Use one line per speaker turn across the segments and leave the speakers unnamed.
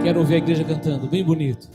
Quero ouvir a igreja cantando, bem bonito.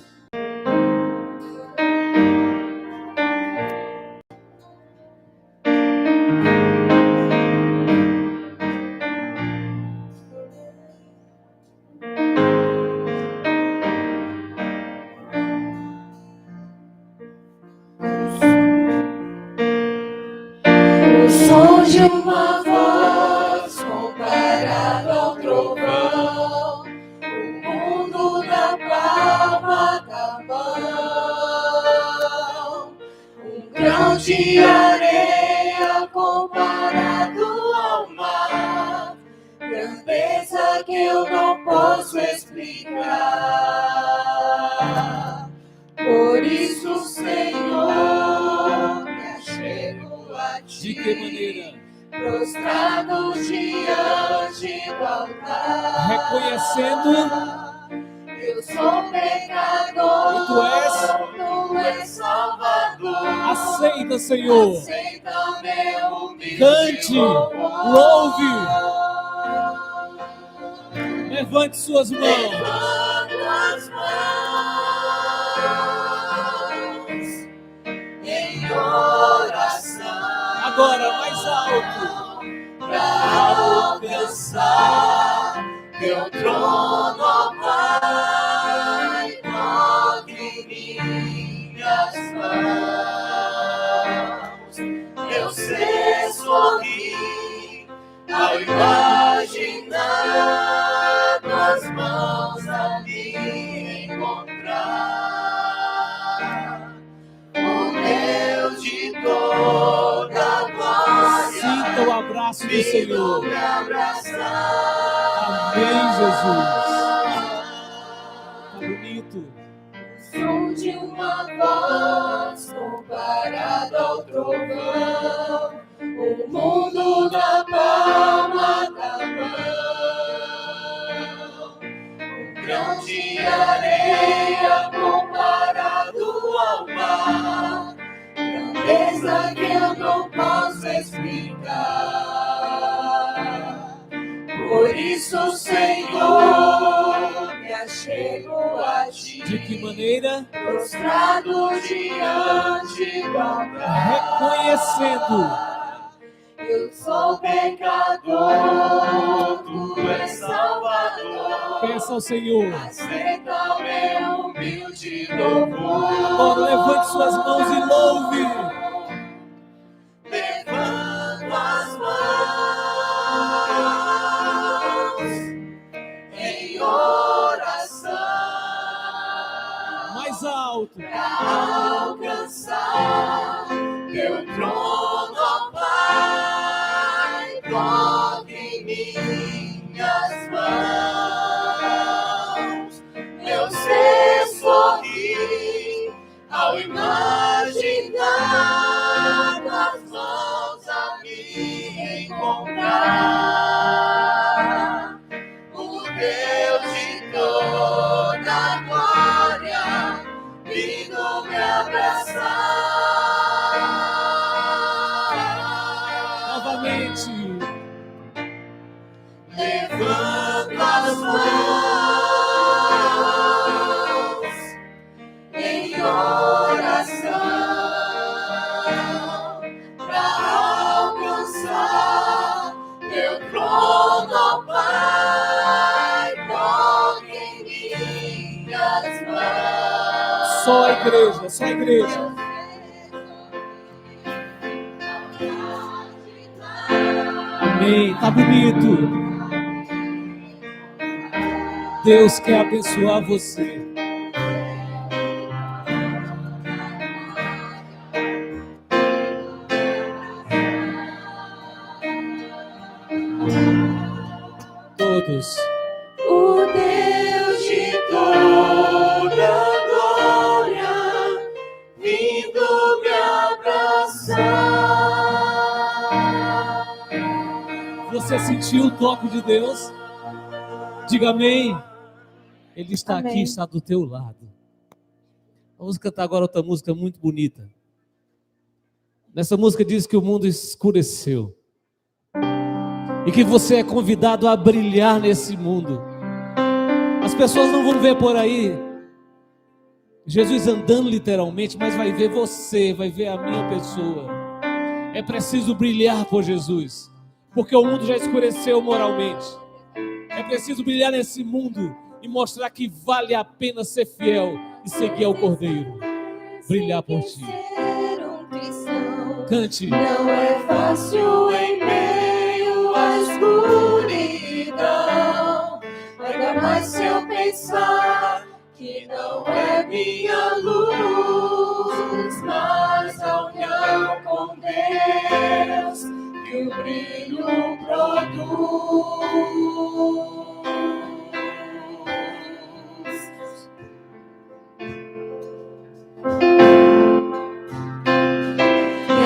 O som de uma voz comparado ao trovão, o mundo na palma da mão, um grão de areia comparado ao mar, grandeza que eu não posso explicar. Por isso, Senhor, me achego a Ti.
De que maneira?
Prostrado diante do altar,
Reconhecendo,
eu sou pecador,
e
Tu és Salvador.
aceita, Senhor.
Aceita meu humilde
Cante,
louvor.
louve. Levante suas mãos.
Levanto as mãos em oração.
Agora, mais alto.
Pra alcançar teu trono, ó Pai, toque minhas mãos. Eu sei sorrir ao imaginar tuas mãos a me encontrar. O Deus de toda glória,
Sinta o abraço do Senhor.
me abraçar.
Amém, Jesus. Tá bonito.
Som de uma voz comparado ao trovão, o mundo na palma da mão, um grão de areia comparado ao mar, grandeza que eu não posso explicar. Por isso, Senhor, me achego a Ti.
De que maneira?
Prostrado diante do altar,
Reconhecendo.
eu sou pecador, Tu és Salvador.
Peça ao Senhor.
Aceita o meu humilde louvor.
Agora levante suas mãos e louve.
Levanto as mãos em oração
Mais alto.
pra alcançar teu trono, ó Pai, toque em minhas mãos. Meu ser sorrir ao imaginar tuas mãos a me encontrar. O Deus de toda glória, vindo me abraçar.
Novamente.
Levanto as mãos em oração pra alcançar teu trono, ó Pai, toque em minhas mãos.
Só a igreja, só a igreja. Amém. Tá bonito. Deus quer abençoar você. Todos.
O Deus de toda glória, vindo me abraçar.
Você sentiu o toque de Deus? Diga amém. Ele está
Amém.
aqui, está do teu lado. Vamos cantar agora outra música muito bonita. Nessa música diz que o mundo escureceu. E que você é convidado a brilhar nesse mundo. As pessoas não vão ver por aí Jesus andando literalmente, mas vai ver você, vai ver a minha pessoa. É preciso brilhar por Jesus, porque o mundo já escureceu moralmente. É preciso brilhar nesse mundo e mostrar que vale a pena ser fiel e seguir ao Cordeiro. Brilhar por ti. Cante.
Não é fácil em meio à escuridão, ainda mais se eu pensar que não é minha luz, mas a união com Deus que o brilho produz.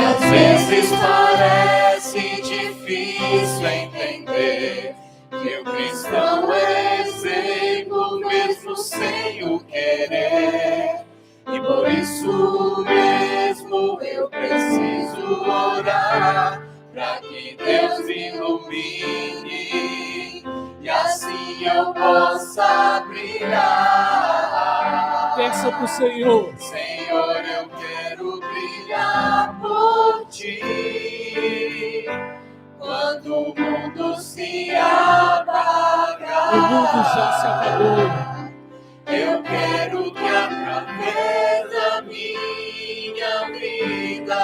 Às vezes parece difícil entender que o cristão é exemplo mesmo sem o querer. E por isso mesmo eu preciso orar para que Deus me ilumine e assim eu possa brilhar.
Peça pro Senhor.
Senhor, eu quero brilhar por ti. Quando o mundo se apagar,
O mundo já se apagou.
eu quero que através da minha vida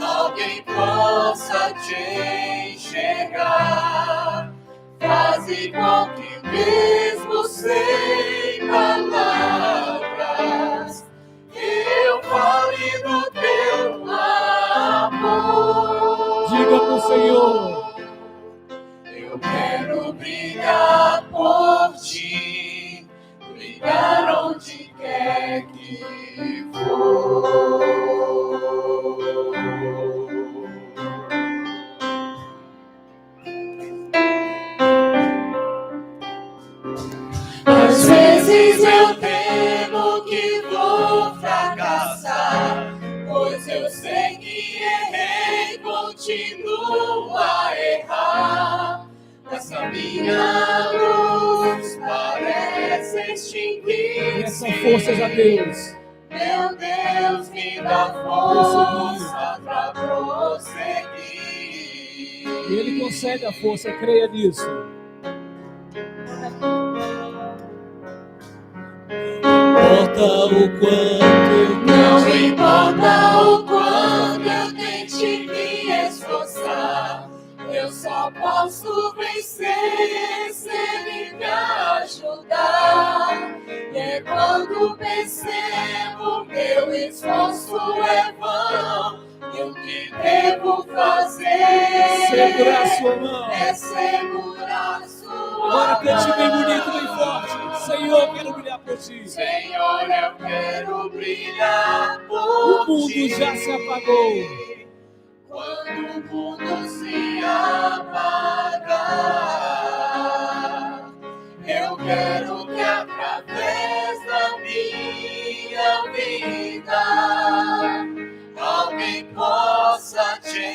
alguém possa te enxergar. Faze com que mesmo sem palavras eu fale do teu amor.
Diga pro Senhor.
Eu quero brilhar por ti, brilhar onde quer que for. Às vezes eu temo que vou fracassar, pois eu sei que errei, continuo a errar. Mas a minha luz parece extinguir-se.
Essa força a Deus.
Meu Deus, me dá força para prosseguir.
E Ele concede a força, creia nisso.
Não importa o quanto eu tente me esforçar, eu só posso vencer se Ele me ajudar. E é quando percebo meu esforço é vão, e o que devo fazer
Segurar sua mão.
é segurar sua
Agora cante bem
mão.
bonito, bem forte. Senhor, eu quero brilhar por ti.
Senhor, eu quero brilhar por
O mundo
ti.
já se apagou.
Quando o mundo se apagar, eu quero que através da minha vida alguém possa te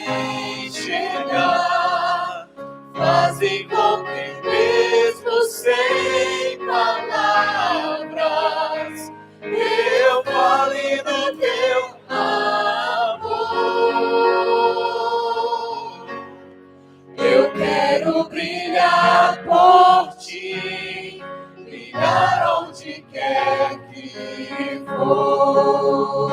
enxergar. Faze com que mesmo sem palavras eu fale do teu amor. Eu quero brilhar por ti, brilhar onde quer que for.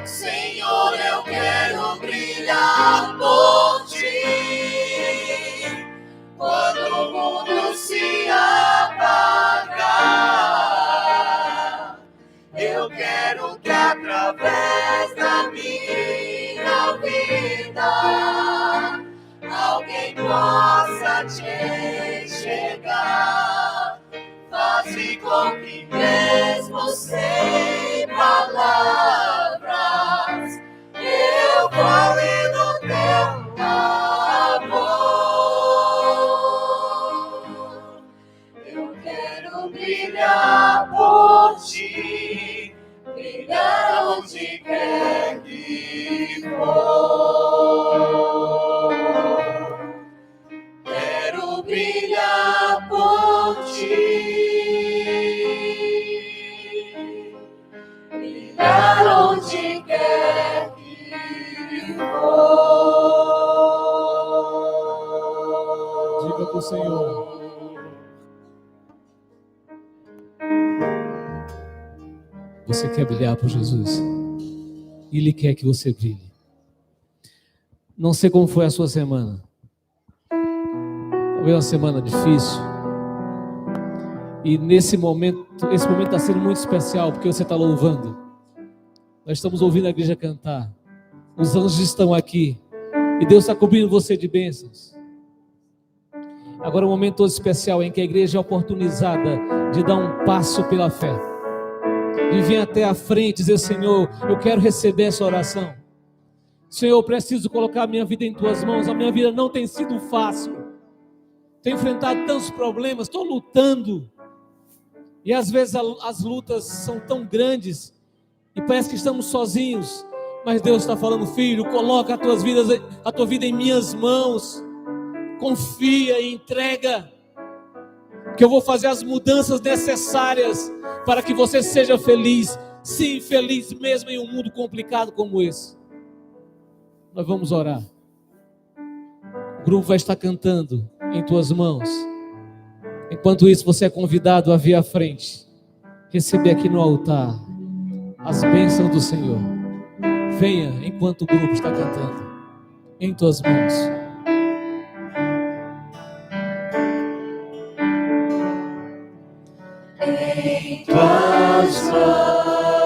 Senhor, eu quero brilhar por ti. Quando o mundo se apagar, eu quero que através da minha vida alguém possa te enxergar. Faze com que mesmo sem palavras eu fale do teu amor. Eu quero brilhar por ti, brilhar onde quer que for.
do Senhor. Você quer brilhar por Jesus? Ele quer que você brilhe. Não sei como foi a sua semana. Talvez uma semana difícil. E esse momento está sendo muito especial, porque você está louvando. Nós estamos ouvindo a igreja cantar. Os anjos estão aqui. E Deus está cobrindo você de bênçãos. Agora é um momento todo especial em que a igreja é oportunizada de dar um passo pela fé. De vir até a frente e dizer: Senhor, eu quero receber essa oração. Senhor, eu preciso colocar a minha vida em tuas mãos. A minha vida não tem sido fácil. Tenho enfrentado tantos problemas, estou lutando. E às vezes as lutas são tão grandes e parece que estamos sozinhos. Mas Deus está falando: filho, coloca a tua vida em minhas mãos. Confia e entrega, que eu vou fazer as mudanças necessárias para que você seja feliz. Sim, feliz mesmo em um mundo complicado como esse. Nós vamos orar. O grupo vai estar cantando em tuas mãos. Enquanto isso, você é convidado a vir à frente, receber aqui no altar as bênçãos do Senhor. Venha enquanto o grupo está cantando em tuas mãos.
Em tuas mãos,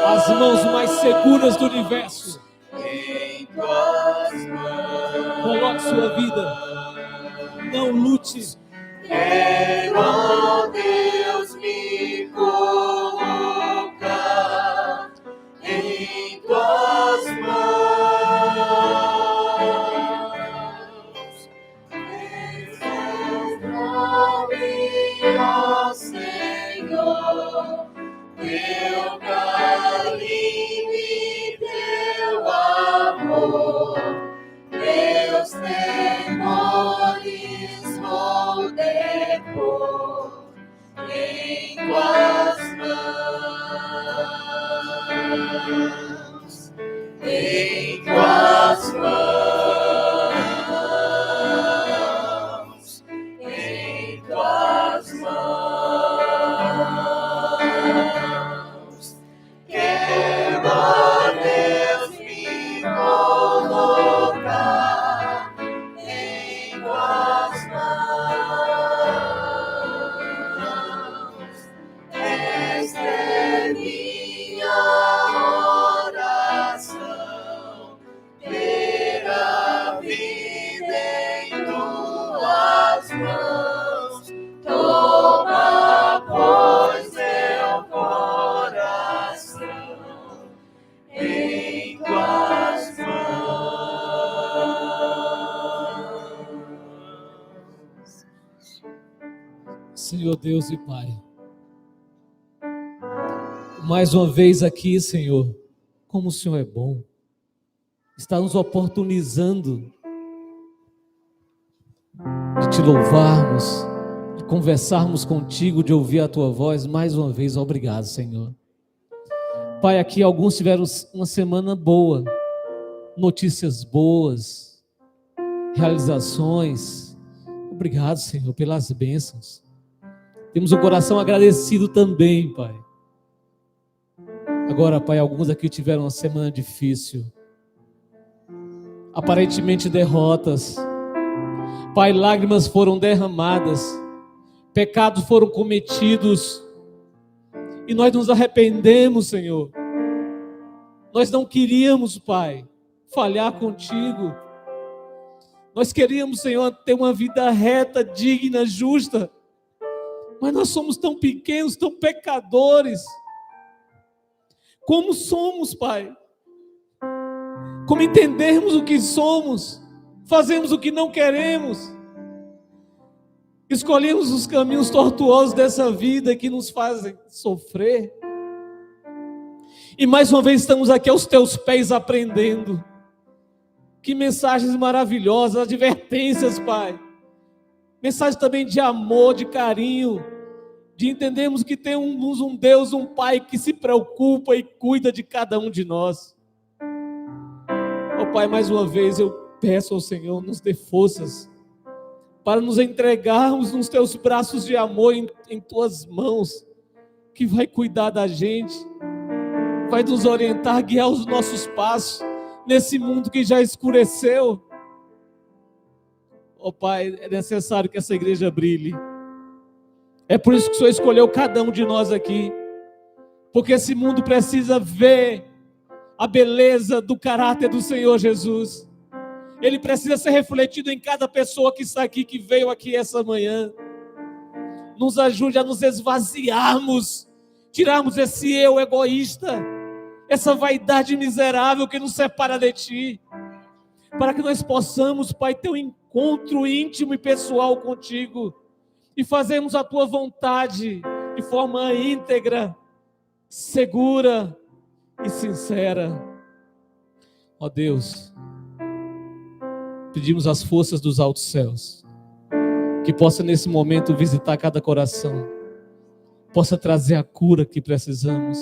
as mãos mais seguras do universo.
Em tuas mãos,
coloque sua vida. Não lute.
quero, ó Deus, me colocar em tuas mãos. Desenvolve, ó Senhor, teu carinho e teu amor, meus temores vou depor em tuas mãos, em tuas mãos, em tuas mãos. Quero, ó Deus, me colocar em tuas mãos. Esta é minha oração, ter a vida em tuas mãos. Toma, pois, meu coração em tuas mãos.
Senhor Deus e Pai, mais uma vez aqui, Senhor, como o Senhor é bom, está nos oportunizando de te louvarmos, de conversarmos contigo, de ouvir a tua voz. Mais uma vez, obrigado, Senhor. Pai, aqui alguns tiveram uma semana boa, notícias boas, realizações. Obrigado, Senhor, pelas bênçãos. Temos o coração agradecido também, Pai. Agora, Pai, alguns aqui tiveram uma semana difícil, aparentemente derrotas. Pai, lágrimas foram derramadas, pecados foram cometidos, e nós nos arrependemos, Senhor. Nós não queríamos, Pai, falhar contigo. Nós queríamos, Senhor, ter uma vida reta, digna, justa, mas nós somos tão pequenos, tão pecadores. Como somos, Pai? Como entendermos o que somos? Fazemos o que não queremos. Escolhemos os caminhos tortuosos dessa vida que nos fazem sofrer. E mais uma vez estamos aqui aos teus pés aprendendo. Que mensagens maravilhosas, advertências, Pai. Mensagem também de amor, de carinho, de entendermos que temos um Deus, um Pai que se preocupa e cuida de cada um de nós. Ó Pai, mais uma vez eu peço ao Senhor, nos dê forças para nos entregarmos nos teus braços de amor, em tuas mãos, que vai cuidar da gente, vai nos orientar, guiar os nossos passos, nesse mundo que já escureceu. Ó Pai, é necessário que essa igreja brilhe. É por isso que o Senhor escolheu cada um de nós aqui, porque esse mundo precisa ver a beleza do caráter do Senhor Jesus. Ele precisa ser refletido em cada pessoa que está aqui, que veio aqui essa manhã. Nos ajude a nos esvaziarmos, tirarmos esse eu egoísta, essa vaidade miserável que nos separa de Ti, para que nós possamos, Pai, ter um encontro íntimo e pessoal contigo e fazermos a Tua vontade de forma íntegra, segura e sincera. Ó Deus, pedimos as forças dos altos céus, que possa nesse momento visitar cada coração, possa trazer a cura que precisamos,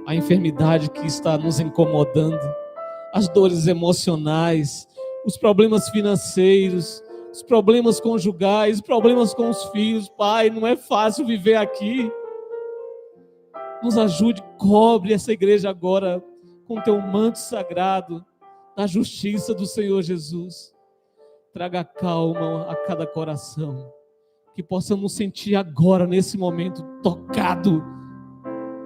a enfermidade que está nos incomodando, as dores emocionais, os problemas financeiros, os problemas conjugais, os problemas com os filhos. Pai, não é fácil viver aqui. Nos ajude, cobre essa igreja agora com teu manto sagrado, da justiça do Senhor Jesus. Traga calma a cada coração, que possamos sentir agora, nesse momento, tocado,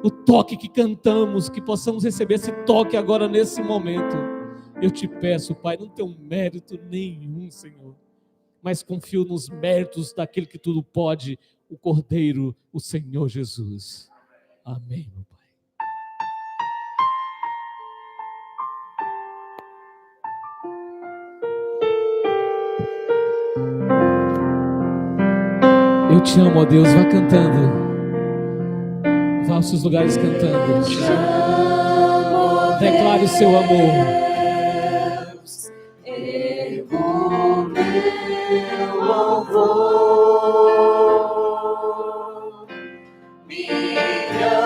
o toque que cantamos, que possamos receber esse toque agora, nesse momento. Eu te peço, Pai, não tenho mérito nenhum, Senhor, mas confio nos méritos daquele que tudo pode, o Cordeiro, o Senhor Jesus. Amém, meu Pai. Eu te amo, ó Deus, vá cantando. Vá aos seus lugares cantando. Declare o seu amor.
Ergo meu louvor, minha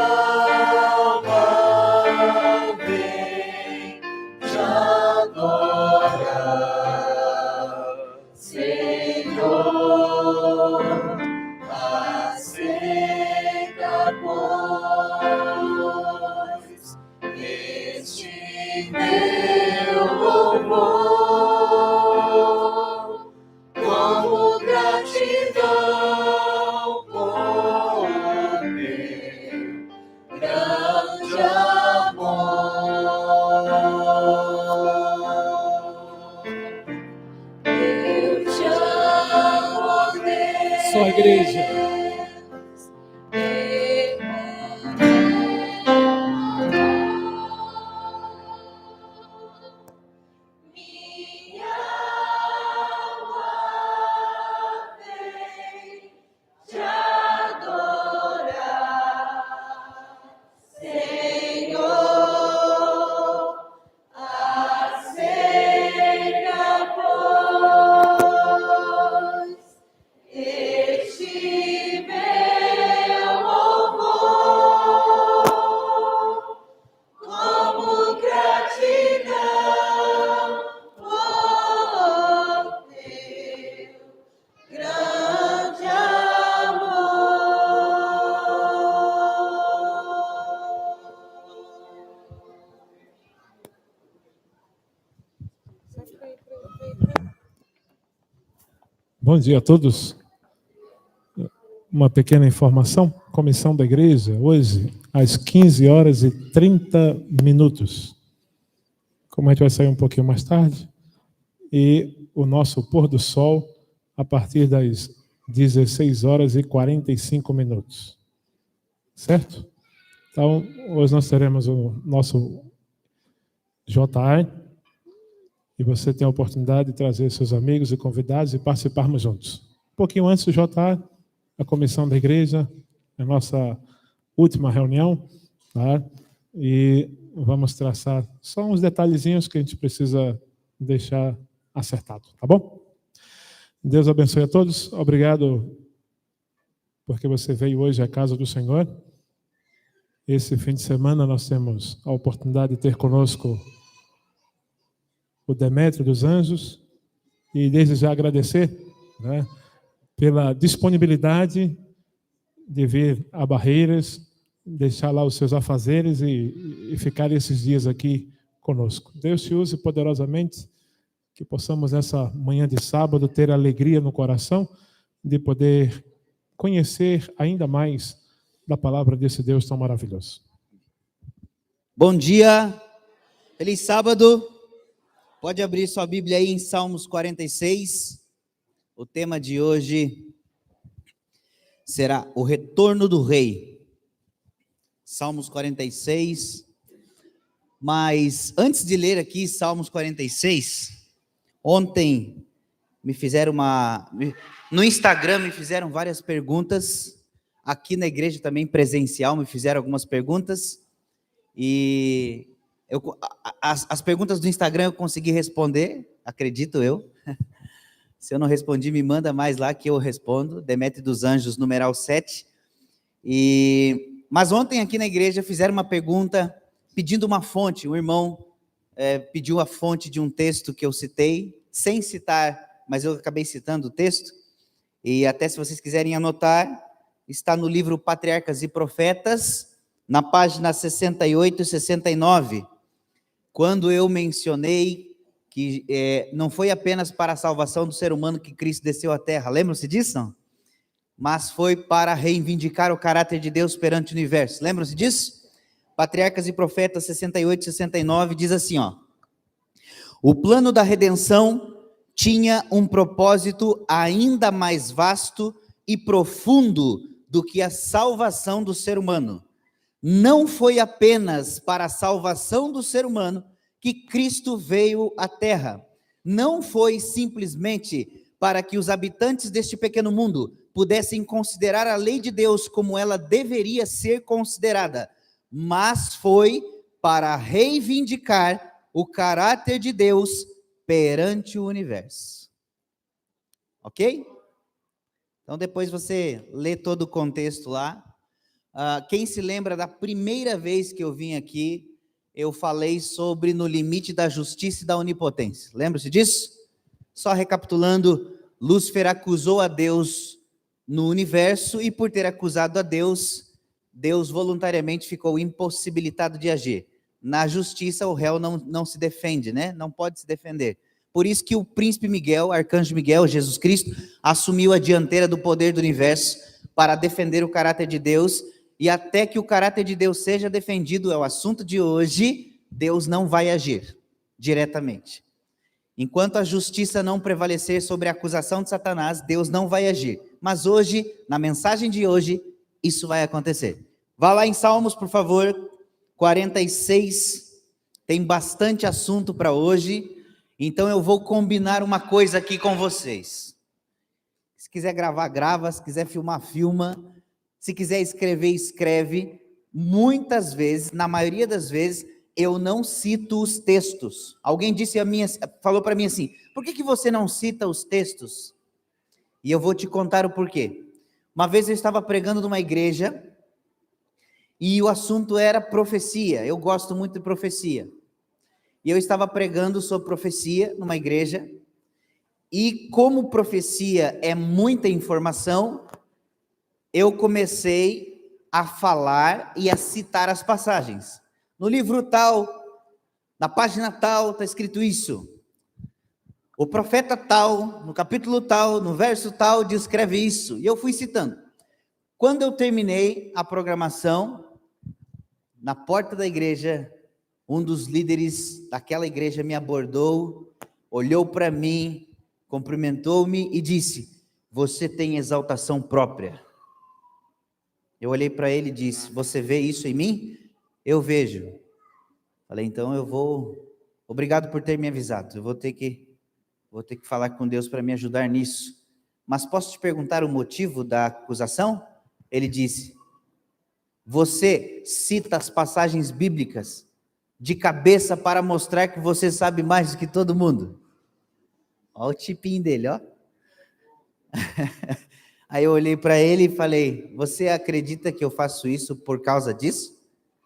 alma vem te adorar, Senhor. Aceita, pois, este meu louvor, como gratidão por teu grande amor. Eu te amo, Deus.
Só a igreja.
Bom dia a todos. Uma pequena informação. Comissão da igreja, hoje, às 15h30. Como a gente vai sair um pouquinho mais tarde, e o nosso pôr do sol a partir das 16h45. Certo? Então, hoje nós teremos o nosso JA, e você tem a oportunidade de trazer seus amigos e convidados e participarmos juntos. Um pouquinho antes do JA, a comissão da igreja, a nossa última reunião, tá? E vamos traçar só uns detalhezinhos que a gente precisa deixar acertado, tá bom? Deus abençoe a todos. Obrigado porque você veio hoje à casa do Senhor. Esse fim de semana nós temos a oportunidade de ter conosco o Demétrio dos Anjos, e desde já agradecer né? Pela disponibilidade de vir a Barreiras, deixar lá os seus afazeres e ficar esses dias aqui conosco. Deus te use poderosamente, que possamos nessa manhã de sábado ter alegria no coração de poder conhecer ainda mais da palavra desse Deus tão maravilhoso.
Bom dia, feliz sábado. Pode abrir sua Bíblia aí em Salmos 46. O tema de hoje será o retorno do rei. Salmos 46. Mas antes de ler aqui Salmos 46, ontem me fizeram no Instagram me fizeram várias perguntas, aqui na igreja também presencial me fizeram algumas perguntas, e as perguntas do Instagram eu consegui responder, acredito eu. Se eu não respondi, me manda mais lá que eu respondo. Demetrio dos Anjos, numeral 7. Mas ontem aqui na igreja fizeram uma pergunta pedindo uma fonte. Um irmão pediu a fonte de um texto que eu citei, sem citar, mas eu acabei citando o texto. E até se vocês quiserem anotar, está no livro Patriarcas e Profetas, na página 68 e 69, quando eu mencionei que não foi apenas para a salvação do ser humano que Cristo desceu à terra, lembram-se disso? Não? Mas foi para reivindicar o caráter de Deus perante o universo, lembram-se disso? Patriarcas e Profetas 68 e 69 diz assim, ó: o plano da redenção tinha um propósito ainda mais vasto e profundo do que a salvação do ser humano. Não foi apenas para a salvação do ser humano que Cristo veio à terra. Não foi simplesmente para que os habitantes deste pequeno mundo pudessem considerar a lei de Deus como ela deveria ser considerada, mas foi para reivindicar o caráter de Deus perante o universo. Ok? Então depois você lê todo o contexto lá. Quem se lembra da primeira vez que eu vim aqui, eu falei sobre no limite da justiça e da onipotência. Lembra-se disso? Só recapitulando, Lúcifer acusou a Deus no universo e por ter acusado a Deus, Deus voluntariamente ficou impossibilitado de agir. Na justiça o réu não se defende, né? Não pode se defender. Por isso que o príncipe Miguel, arcanjo Miguel, Jesus Cristo, assumiu a dianteira do poder do universo para defender o caráter de Deus. E até que o caráter de Deus seja defendido, é o assunto de hoje, Deus não vai agir diretamente. Enquanto a justiça não prevalecer sobre a acusação de Satanás, Deus não vai agir. Mas hoje, na mensagem de hoje, isso vai acontecer. Vá lá em Salmos, por favor, 46, tem bastante assunto para hoje, então eu vou combinar uma coisa aqui com vocês. Se quiser gravar, grava, se quiser filmar, filma. Se quiser escrever, escreve. Muitas vezes, na maioria das vezes, eu não cito os textos. Alguém falou para mim assim, por que você não cita os textos? E eu vou te contar o porquê. Uma vez eu estava pregando numa igreja, e o assunto era profecia. Eu gosto muito de profecia. E eu estava pregando sobre profecia numa igreja, e como profecia é muita informação, eu comecei a falar e a citar as passagens. No livro tal, na página tal, está escrito isso. O profeta tal, no capítulo tal, no verso tal, descreve isso. E eu fui citando. Quando eu terminei a programação, na porta da igreja, um dos líderes daquela igreja me abordou, olhou para mim, cumprimentou-me e disse: você tem exaltação própria. Eu olhei para ele e disse: você vê isso em mim? Eu vejo. Falei, então eu vou... Obrigado por ter me avisado. Eu vou ter que falar com Deus para me ajudar nisso. Mas posso te perguntar o motivo da acusação? Ele disse: você cita as passagens bíblicas de cabeça para mostrar que você sabe mais do que todo mundo. Olha o tipinho dele, ó. Aí eu olhei para ele e falei: você acredita que eu faço isso por causa disso?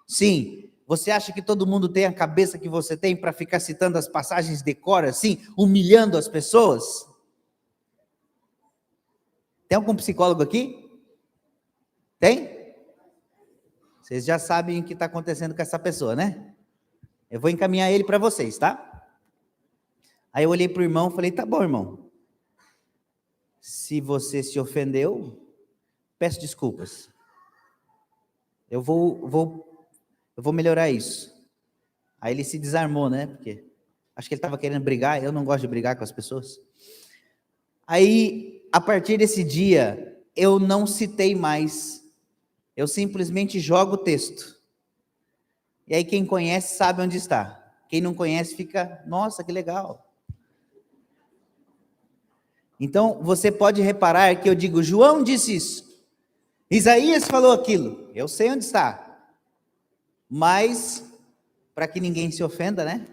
Sim. Você acha que todo mundo tem a cabeça que você tem para ficar citando as passagens de cor assim, humilhando as pessoas? Tem algum psicólogo aqui? Tem? Vocês já sabem o que está acontecendo com essa pessoa, né? Eu vou encaminhar ele para vocês, tá? Aí eu olhei para o irmão e falei, tá bom, irmão. Se você se ofendeu, peço desculpas. Eu vou melhorar isso. Aí ele se desarmou, né? Porque acho que ele estava querendo brigar. Eu não gosto de brigar com as pessoas. Aí, a partir desse dia, eu não citei mais. Eu simplesmente jogo o texto. E aí quem conhece sabe onde está. Quem não conhece fica, nossa, que legal. Então, você pode reparar que eu digo, João disse isso. Isaías falou aquilo. Eu sei onde está. Mas, para que ninguém se ofenda, né?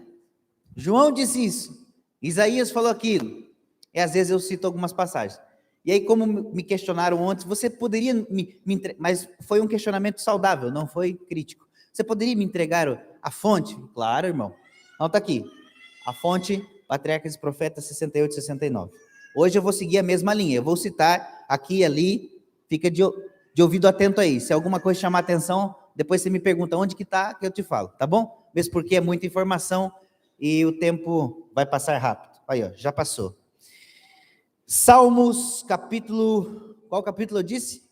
João disse isso. Isaías falou aquilo. E às vezes eu cito algumas passagens. E aí, como me questionaram ontem, você poderia mas foi um questionamento saudável, não foi crítico. Você poderia me entregar a fonte? Claro, irmão. Então está aqui. A fonte, Patriarcas e Profetas 68 e 69. Hoje eu vou seguir a mesma linha. Eu vou citar aqui e ali. Fica de ouvido atento aí. Se alguma coisa chamar atenção, depois você me pergunta onde que está, que eu te falo. Tá bom? Mesmo porque é muita informação e o tempo vai passar rápido. Aí, ó, já passou. Salmos, capítulo... Qual capítulo eu disse?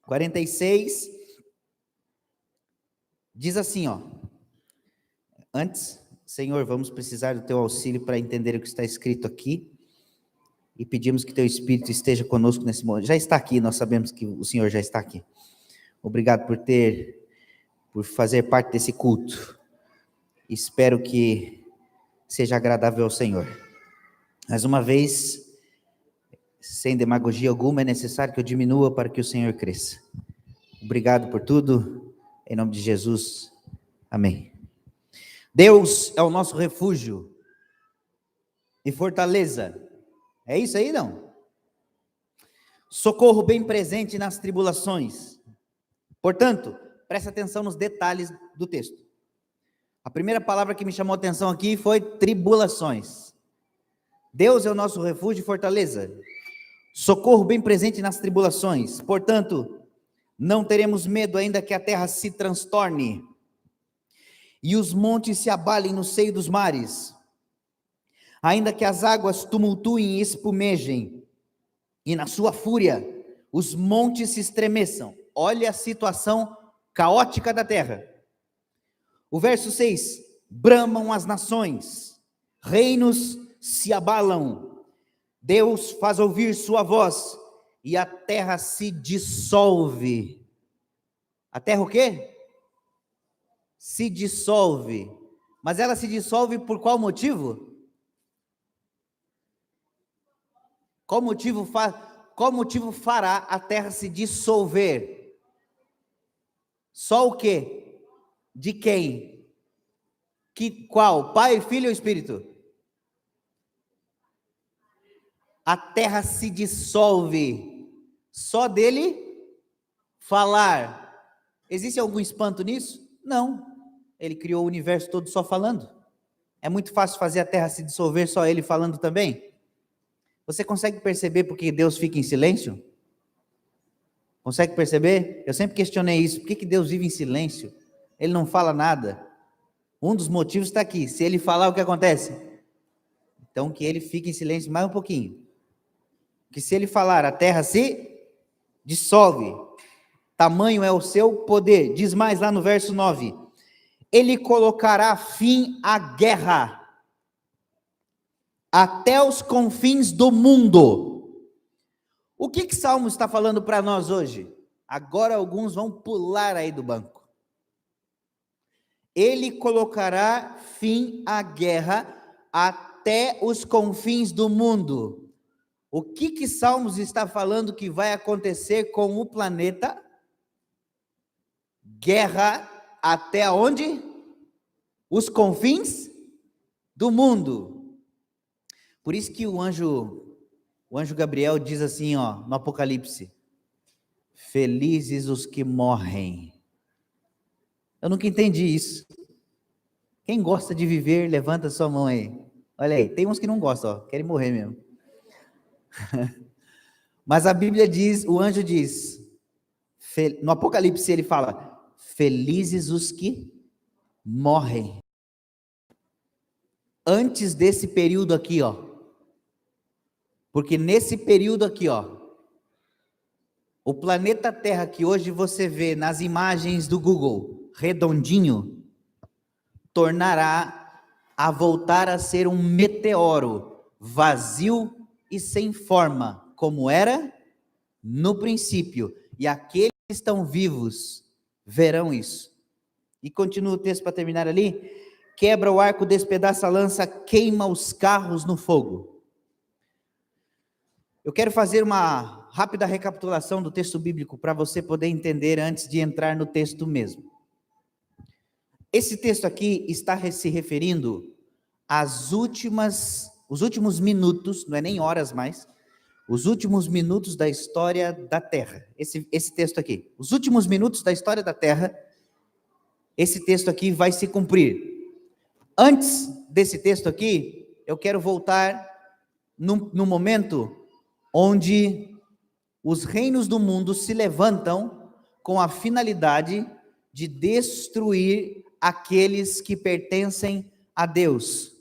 46. Diz assim, ó. Antes, Senhor, vamos precisar do teu auxílio para entender o que está escrito aqui. E pedimos que teu Espírito esteja conosco nesse momento. Já está aqui, nós sabemos que o Senhor já está aqui. Obrigado por fazer parte desse culto. Espero que seja agradável ao Senhor. Mais uma vez, sem demagogia alguma, é necessário que eu diminua para que o Senhor cresça. Obrigado por tudo, em nome de Jesus, amém. Deus é o nosso refúgio e fortaleza, é isso aí não? Socorro bem presente nas tribulações. Portanto, preste atenção nos detalhes do texto. A primeira palavra que me chamou a atenção aqui foi tribulações. Deus é o nosso refúgio e fortaleza. Socorro bem presente nas tribulações. Portanto, não teremos medo ainda que a terra se transtorne e os montes se abalem no seio dos mares. Ainda que as águas tumultuem e espumejem e na sua fúria os montes se estremeçam. Olha a situação caótica da terra. O verso 6, bramam as nações, reinos se abalam, Deus faz ouvir sua voz, e a terra se dissolve. A terra o quê? Se dissolve. Mas ela se dissolve por qual motivo? Qual motivo fará a terra se dissolver? Só o quê? De quem? Qual? Pai, Filho ou Espírito? A terra se dissolve. Só dele falar. Existe algum espanto nisso? Não. Ele criou o universo todo só falando. É muito fácil fazer a terra se dissolver só ele falando também. Você consegue perceber por que Deus fica em silêncio? Consegue perceber? Eu sempre questionei isso. Por que Deus vive em silêncio? Ele não fala nada. Um dos motivos está aqui. Se ele falar, o que acontece? Então, que ele fique em silêncio mais um pouquinho. Que se ele falar, a terra se dissolve. Tamanho é o seu poder. Diz mais lá no verso 9. Ele colocará fim à guerra até os confins do mundo. O que Salmo está falando para nós hoje? Agora alguns vão pular aí do banco. Ele colocará fim à guerra até os confins do mundo. O que Salmos está falando que vai acontecer com o planeta? Guerra até onde? Os confins do mundo. Por isso que o anjo Gabriel diz assim, ó, no Apocalipse: felizes os que morrem. Eu nunca entendi isso. Quem gosta de viver, levanta sua mão aí. Olha aí, tem uns que não gostam, ó, querem morrer mesmo. Mas a Bíblia diz, o anjo diz, no Apocalipse ele fala, felizes os que morrem. Antes desse período aqui, ó. Porque nesse período aqui, ó, o planeta Terra que hoje você vê nas imagens do Google, redondinho, tornará a voltar a ser um meteoro, vazio e sem forma, como era no princípio. E aqueles que estão vivos verão isso. E continua o texto para terminar ali. Quebra o arco, despedaça a lança, queima os carros no fogo. Eu quero fazer uma rápida recapitulação do texto bíblico para você poder entender antes de entrar no texto mesmo. Esse texto aqui está se referindo os últimos minutos, não é nem horas mais, os últimos minutos da história da Terra. Esse texto aqui, os últimos minutos da história da Terra, esse texto aqui vai se cumprir. Antes desse texto aqui, eu quero voltar no momento onde os reinos do mundo se levantam com a finalidade de destruir aqueles que pertencem a Deus.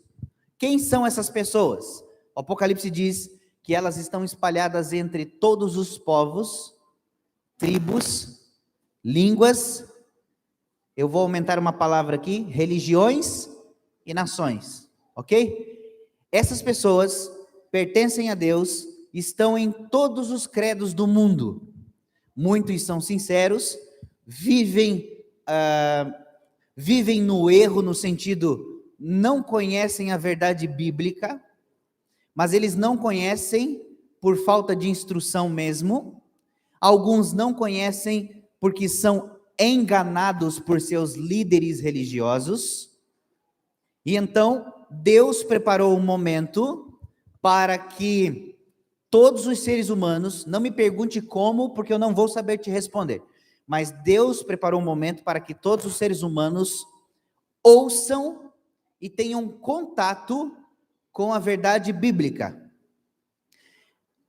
Quem são essas pessoas? O Apocalipse diz que elas estão espalhadas entre todos os povos, tribos, línguas, eu vou aumentar uma palavra aqui, religiões e nações, ok? Essas pessoas pertencem a Deus, estão em todos os credos do mundo. Muitos são sinceros, vivem no erro, no sentido, não conhecem a verdade bíblica, mas eles não conhecem por falta de instrução mesmo. Alguns não conhecem porque são enganados por seus líderes religiosos. E então, Deus preparou um momento para que todos os seres humanos, não me pergunte como, porque eu não vou saber te responder, mas Deus preparou um momento para que todos os seres humanos ouçam e tenham contato com a verdade bíblica.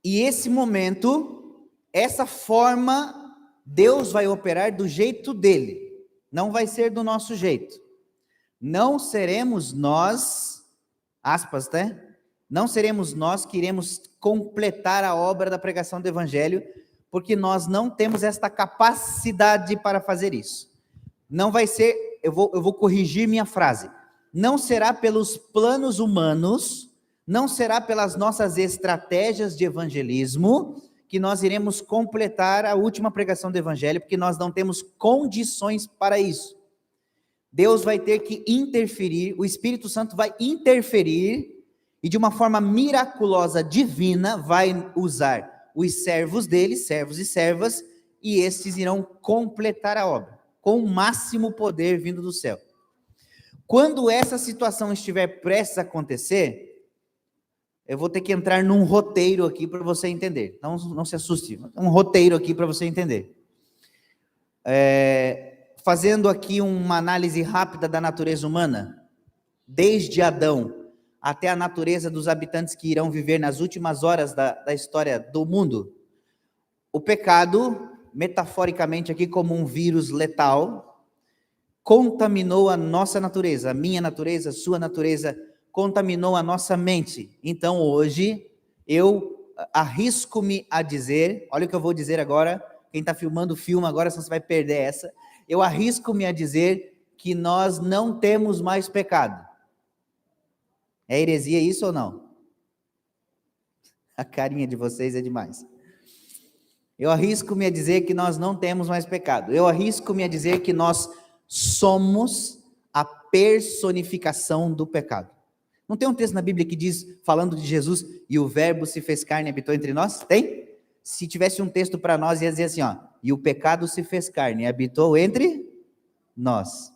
E esse momento, essa forma, Deus vai operar do jeito dele, não vai ser do nosso jeito. Não seremos nós, aspas, né? Não seremos nós que iremos completar a obra da pregação do Evangelho, porque nós não temos esta capacidade para fazer isso. Não vai ser, eu vou corrigir minha frase, não será pelos planos humanos, não será pelas nossas estratégias de evangelismo, que nós iremos completar a última pregação do Evangelho, porque nós não temos condições para isso. Deus vai ter que interferir, o Espírito Santo vai interferir, e de uma forma miraculosa, divina, vai usar os servos dele, servos e servas, e estes irão completar a obra, com o máximo poder vindo do céu. Quando essa situação estiver prestes a acontecer, eu vou ter que entrar num roteiro aqui para você entender. Não se assuste, um roteiro aqui para você entender. Fazendo aqui uma análise rápida da natureza humana, desde Adão até a natureza dos habitantes que irão viver nas últimas horas da história do mundo. O pecado, metaforicamente aqui como um vírus letal, contaminou a nossa natureza, a minha natureza, a sua natureza, contaminou a nossa mente. Então hoje, eu arrisco-me a dizer, olha o que eu vou dizer agora, quem está filmando, filma agora, senão você vai perder essa. Eu arrisco-me a dizer que nós não temos mais pecado. É heresia isso ou não? A carinha de vocês é demais. Eu arrisco-me a dizer que nós não temos mais pecado. Eu arrisco-me a dizer que nós somos a personificação do pecado. Não tem um texto na Bíblia que diz, falando de Jesus, e o verbo se fez carne e habitou entre nós? Tem? Se tivesse um texto para nós, ia dizer assim, ó, e o pecado se fez carne e habitou entre nós.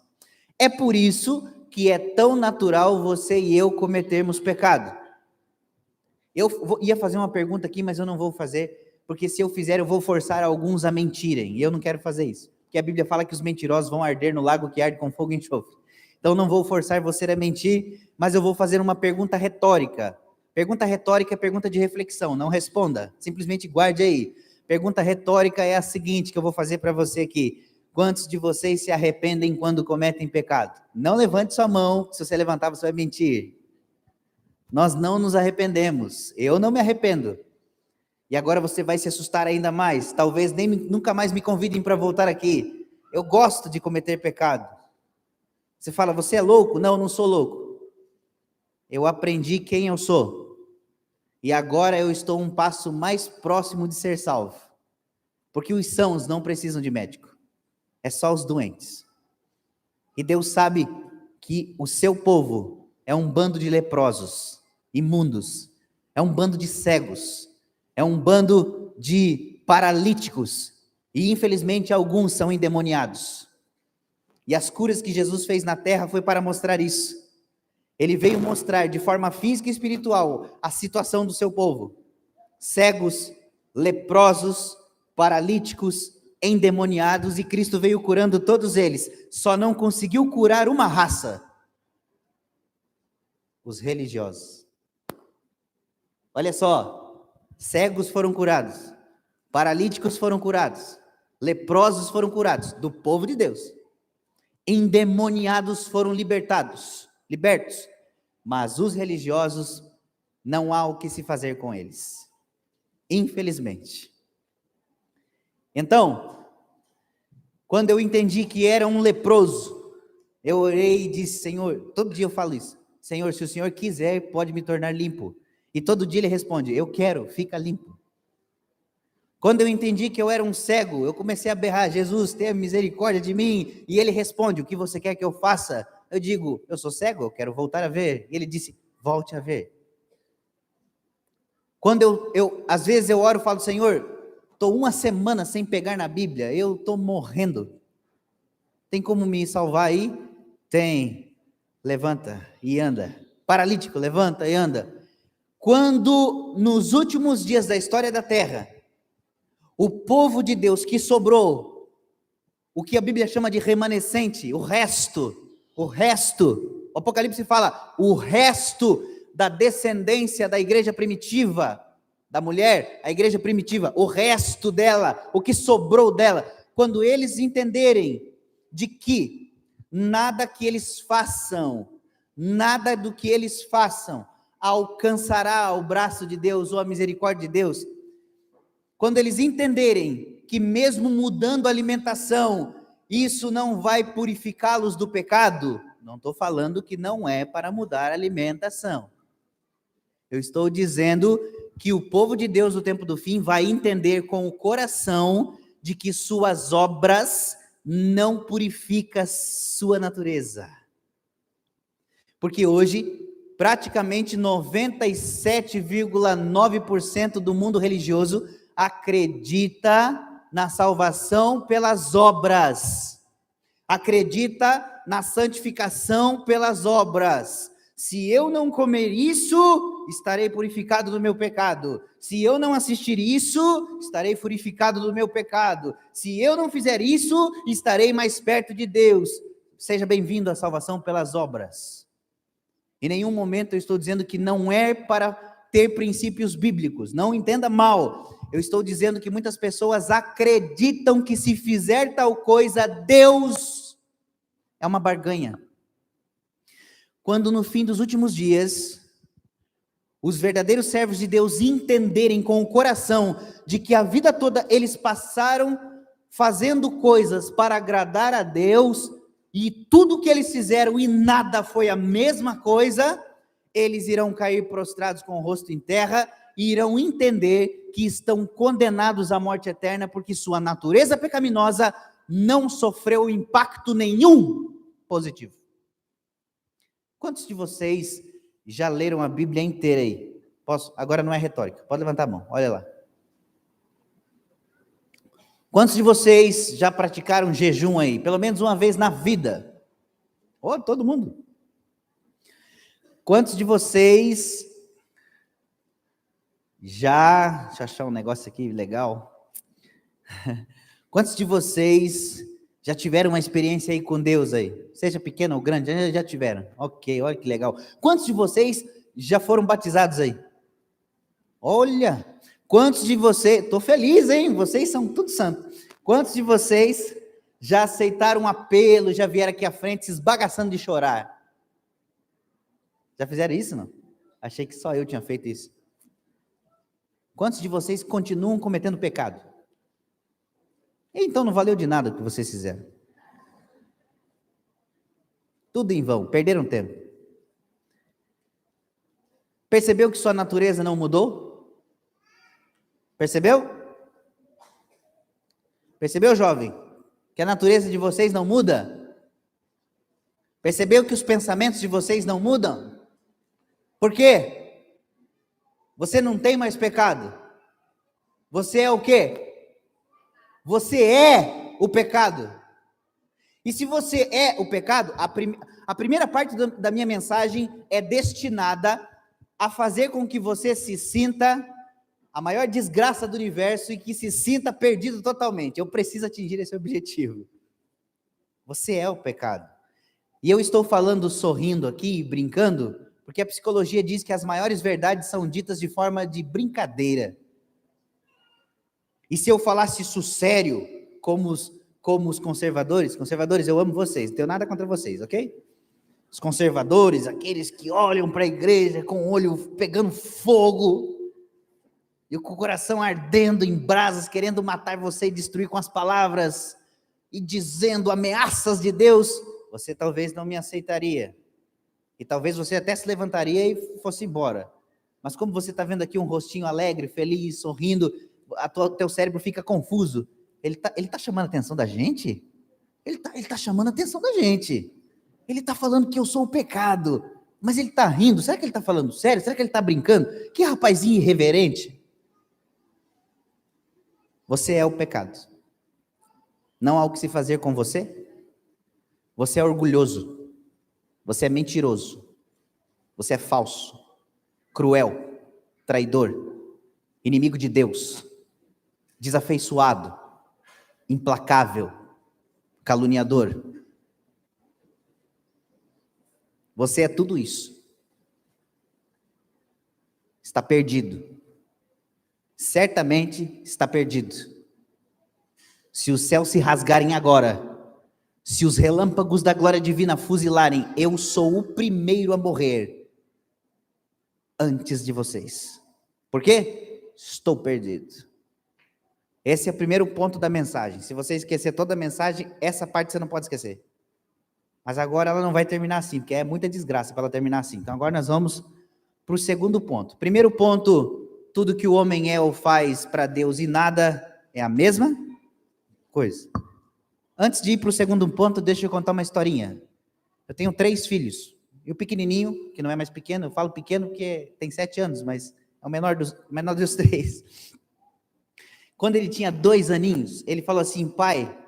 É por isso que é tão natural você e eu cometermos pecado. Eu ia fazer uma pergunta aqui, mas eu não vou fazer, porque se eu fizer, eu vou forçar alguns a mentirem, e eu não quero fazer isso, porque a Bíblia fala que os mentirosos vão arder no lago que arde com fogo e enxofre. Então não vou forçar você a mentir, mas eu vou fazer uma pergunta retórica, Pergunta retórica é pergunta de reflexão, não responda, simplesmente guarde aí. Pergunta retórica é a seguinte que eu vou fazer para você aqui. Quantos de vocês se arrependem quando cometem pecado? Não levante sua mão, se você levantar você vai mentir. Nós não nos arrependemos, eu não me arrependo. E agora você vai se assustar ainda mais, talvez nunca mais me convidem para voltar aqui. Eu gosto de cometer pecado. Você fala, você é louco? Não, eu não sou louco. Eu aprendi quem eu sou. E agora eu estou um passo mais próximo de ser salvo. Porque os sãos não precisam de médico. É só os doentes. E Deus sabe que o seu povo é um bando de leprosos, imundos. É um bando de cegos. É um bando de paralíticos. E infelizmente alguns são endemoniados. E as curas que Jesus fez na terra foi para mostrar isso. Ele veio mostrar de forma física e espiritual a situação do seu povo. Cegos, leprosos, paralíticos, endemoniados, e Cristo veio curando todos eles. Só não conseguiu curar uma raça: os religiosos. Olha só, cegos foram curados, paralíticos foram curados, leprosos foram curados, do povo de Deus. Endemoniados foram libertos, mas os religiosos, não há o que se fazer com eles, infelizmente. Então, quando eu entendi que era um leproso, eu orei e disse, Senhor, todo dia eu falo isso, Senhor, se o Senhor quiser, pode me tornar limpo. E todo dia ele responde, eu quero, fica limpo. Quando eu entendi que eu era um cego, eu comecei a berrar, Jesus, tenha misericórdia de mim. E ele responde, o que você quer que eu faça? Eu digo, eu sou cego, eu quero voltar a ver. E ele disse, volte a ver. Quando às vezes eu oro e falo, Senhor, estou uma semana sem pegar na Bíblia, eu estou morrendo. Tem como me salvar aí? Tem. Levanta e anda. Paralítico, levanta e anda. Quando nos últimos dias da história da terra, o povo de Deus que sobrou, o que a Bíblia chama de remanescente, o resto, o Apocalipse fala, o resto da descendência da igreja primitiva, da mulher, a igreja primitiva, o resto dela, o que sobrou dela, quando eles entenderem de que nada que eles façam, nada do que eles façam, alcançará o braço de Deus ou a misericórdia de Deus, quando eles entenderem que mesmo mudando a alimentação, isso não vai purificá-los do pecado, não estou falando que não é para mudar a alimentação. Eu estou dizendo que o povo de Deus no tempo do fim vai entender com o coração de que suas obras não purificam sua natureza. Porque hoje, praticamente 97,9% do mundo religioso acredita na salvação pelas obras, acredita na santificação pelas obras. Se eu não comer isso, estarei purificado do meu pecado. Se eu não assistir isso, estarei purificado do meu pecado. Se eu não fizer isso, estarei mais perto de Deus. Seja bem-vindo à salvação pelas obras. Em nenhum momento eu estou dizendo que não é para ter princípios bíblicos, não entenda mal. Eu estou dizendo que muitas pessoas acreditam que se fizer tal coisa, Deus é uma barganha. Quando no fim dos últimos dias, os verdadeiros servos de Deus entenderem com o coração de que a vida toda eles passaram fazendo coisas para agradar a Deus, e tudo que eles fizeram e nada foi a mesma coisa, eles irão cair prostrados com o rosto em terra e irão entender que estão condenados à morte eterna, porque sua natureza pecaminosa não sofreu impacto nenhum positivo. Quantos de vocês já leram a Bíblia inteira aí? Posso? Agora não é retórica, pode levantar a mão, olha lá. Quantos de vocês já praticaram jejum aí? Pelo menos uma vez na vida? Oh, todo mundo. Quantos de vocês deixa eu achar um negócio aqui legal. Quantos de vocês já tiveram uma experiência aí com Deus aí? Seja pequena ou grande, já tiveram. Ok, olha que legal. Quantos de vocês já foram batizados aí? Olha, quantos de vocês, estou feliz, hein? Vocês são tudo santos. Quantos de vocês já aceitaram um apelo, já vieram aqui à frente se esbagaçando de chorar? Já fizeram isso, não? Achei que só eu tinha feito isso. Quantos de vocês continuam cometendo pecado? Então não valeu de nada o que vocês fizeram. Tudo em vão, perderam tempo. Percebeu que sua natureza não mudou? Percebeu? Percebeu, jovem? Que a natureza de vocês não muda? Percebeu que os pensamentos de vocês não mudam? Por quê? Você não tem mais pecado. Você é o quê? Você é o pecado. E se você é o pecado, a primeira parte da minha mensagem é destinada a fazer com que você se sinta a maior desgraça do universo e que se sinta perdido totalmente. Eu preciso atingir esse objetivo. Você é o pecado. E eu estou falando sorrindo aqui, brincando, porque a psicologia diz que as maiores verdades são ditas de forma de brincadeira. E se eu falasse isso sério, como os conservadores, eu amo vocês, não tenho nada contra vocês, ok? Os conservadores, aqueles que olham para a igreja com o olho pegando fogo, e com o coração ardendo em brasas, querendo matar você e destruir com as palavras, e dizendo ameaças de Deus, você talvez não me aceitaria. E talvez você até se levantaria e fosse embora. Mas como você está vendo aqui um rostinho alegre, feliz, sorrindo, teu cérebro fica confuso. Ele tá chamando a atenção da gente? Ele tá chamando a atenção da gente. Ele está falando que eu sou o pecado. Mas ele está rindo. Será que ele está falando sério? Será que ele está brincando? Que rapazinho irreverente. Você é o pecado. Não há o que se fazer com você. Você é orgulhoso. Você é mentiroso. Você é falso. Cruel. Traidor. Inimigo de Deus. Desafeiçoado. Implacável. Caluniador. Você é tudo isso. Está perdido. Certamente está perdido. Se os céus se rasgarem agora, se os relâmpagos da glória divina fuzilarem, eu sou o primeiro a morrer antes de vocês. Por quê? Estou perdido. Esse é o primeiro ponto da mensagem. Se você esquecer toda a mensagem, essa parte você não pode esquecer. Mas agora ela não vai terminar assim, porque é muita desgraça para ela terminar assim. Então agora nós vamos para o segundo ponto. Primeiro ponto, tudo que o homem é ou faz para Deus e nada é a mesma coisa. Antes de ir para o segundo ponto, deixa eu contar uma historinha. Eu tenho 3 filhos. E o pequenininho, que não é mais pequeno, eu falo pequeno porque tem 7 anos, mas é o menor dos 3. Quando ele tinha 2 aninhos, ele falou assim: pai,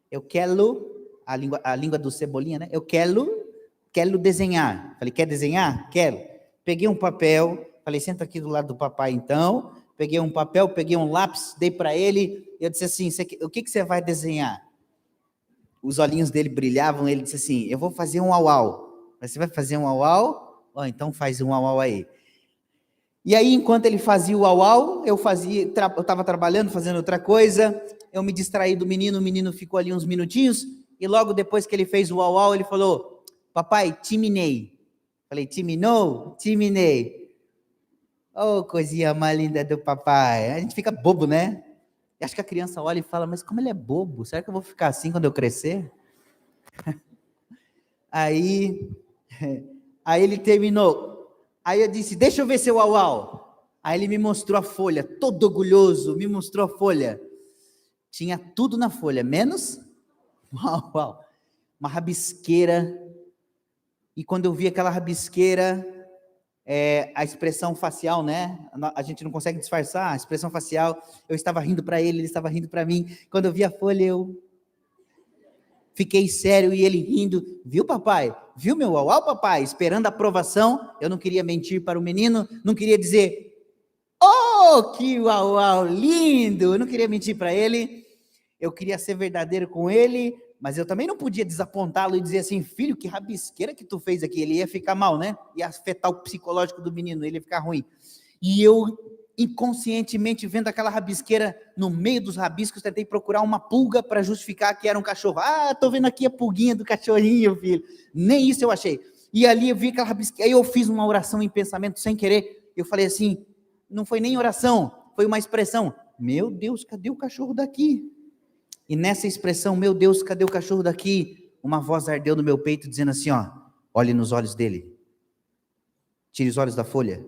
eu quero... A língua do Cebolinha, né? Eu quero desenhar. Falei, quer desenhar? Quero. Peguei um papel, falei, senta aqui do lado do papai então. Peguei um papel, peguei um lápis, dei para ele. Eu disse assim, o que você vai desenhar? Os olhinhos dele brilhavam, ele disse assim, eu vou fazer um au-au. Você vai fazer um au-au? Então faz um au-au aí. E aí, enquanto ele fazia o au-au, eu estava trabalhando, fazendo outra coisa, eu me distraí do menino, o menino ficou ali uns minutinhos, e logo depois que ele fez o au-au, ele falou, papai, timinei. Falei, timinou? Timinei. Oh, coisinha mais linda do papai. A gente fica bobo, né? E acho que a criança olha e fala, mas como ele é bobo? Será que eu vou ficar assim quando eu crescer? Aí ele terminou. Aí eu disse, deixa eu ver seu au-au. Aí ele me mostrou a folha, todo orgulhoso, me mostrou a folha. Tinha tudo na folha, menos... Uau, uma rabisqueira, e quando eu vi aquela rabisqueira, a expressão facial, né, a gente não consegue disfarçar, a expressão facial, eu estava rindo para ele estava rindo para mim, quando eu vi a folha, eu fiquei sério, e ele rindo, viu papai, viu meu uau papai, esperando a aprovação, eu não queria mentir para o menino, não queria dizer, oh, que uau lindo, eu não queria mentir para ele, eu queria ser verdadeiro com ele, mas eu também não podia desapontá-lo e dizer assim, filho, que rabisqueira que tu fez aqui. Ele ia ficar mal, né? Ia afetar o psicológico do menino, ele ia ficar ruim. E eu, inconscientemente, vendo aquela rabisqueira, no meio dos rabiscos, tentei procurar uma pulga para justificar que era um cachorro. Ah, tô vendo aqui a pulguinha do cachorrinho, filho. Nem isso eu achei. E ali eu vi aquela rabisqueira, aí eu fiz uma oração em pensamento sem querer. Eu falei assim, não foi nem oração, foi uma expressão. Meu Deus, cadê o cachorro daqui? E nessa expressão, meu Deus, cadê o cachorro daqui? Uma voz ardeu no meu peito dizendo assim, ó, olhe nos olhos dele. Tire os olhos da folha.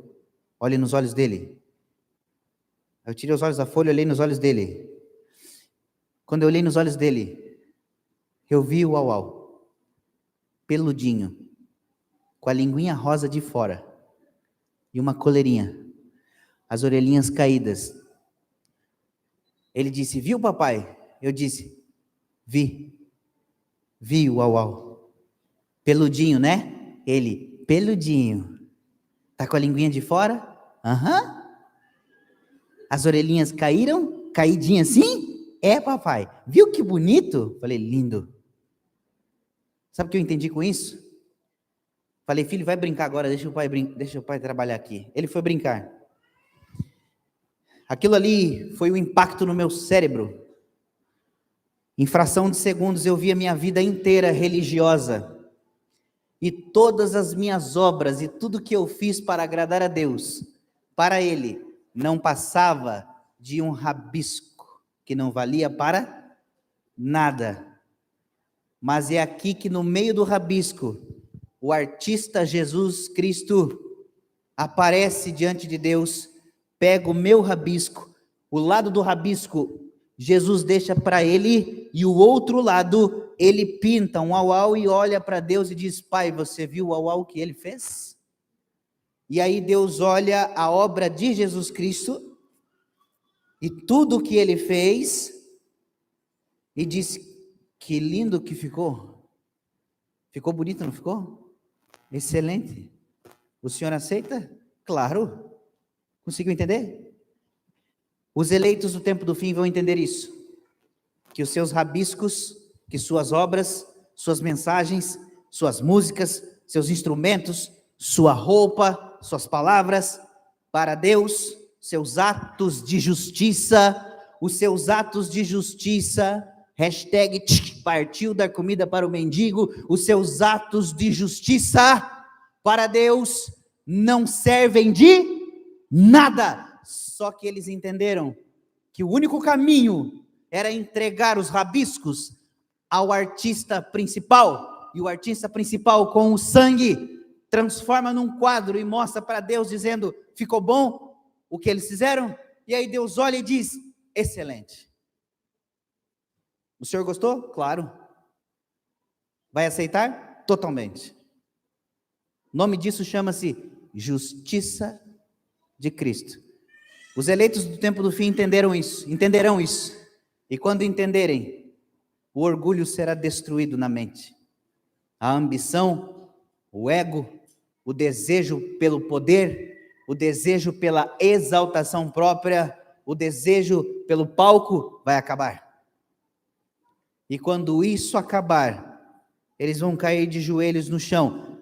Olhe nos olhos dele. Eu tirei os olhos da folha, olhei nos olhos dele. Quando eu olhei nos olhos dele, eu vi o uau-uau, peludinho, com a linguinha rosa de fora e uma coleirinha, as orelhinhas caídas. Ele disse, viu, papai? Eu disse, vi o uau-uau, peludinho, né? Ele, peludinho, tá com a linguinha de fora? Aham. As orelhinhas caíram? Caidinha assim? É, papai. Viu que bonito? Falei, lindo. Sabe o que eu entendi com isso? Falei, filho, vai brincar agora, deixa o pai trabalhar aqui. Ele foi brincar. Aquilo ali foi o impacto no meu cérebro. Em fração de segundos eu vi a minha vida inteira religiosa. E todas as minhas obras e tudo que eu fiz para agradar a Deus, para Ele, não passava de um rabisco, que não valia para nada. Mas é aqui que no meio do rabisco, o artista Jesus Cristo aparece diante de Deus, pega o meu rabisco, o lado do rabisco Jesus deixa para ele, e o outro lado ele pinta um uau-uau e olha para Deus e diz, pai, você viu o uau-uau que ele fez? E aí Deus olha a obra de Jesus Cristo e tudo o que ele fez e diz, que lindo que ficou. Ficou bonito, não ficou? Excelente. O senhor aceita? Claro. Conseguiu entender? Os eleitos do tempo do fim vão entender isso. Que os seus rabiscos, que suas obras, suas mensagens, suas músicas, seus instrumentos, sua roupa, suas palavras, para Deus, seus atos de justiça, os seus atos de justiça, hashtag partiu dar comida para o mendigo, os seus atos de justiça para Deus não servem de nada. Só que eles entenderam que o único caminho era entregar os rabiscos ao artista principal, e o artista principal com o sangue transforma num quadro e mostra para Deus dizendo, ficou bom o que eles fizeram? E aí Deus olha e diz, excelente. O senhor gostou? Claro. Vai aceitar? Totalmente. O nome disso chama-se justiça de Cristo. Os eleitos do tempo do fim entenderão isso. E quando entenderem, o orgulho será destruído na mente. A ambição, o ego, o desejo pelo poder, o desejo pela exaltação própria, o desejo pelo palco vai acabar. E quando isso acabar, eles vão cair de joelhos no chão.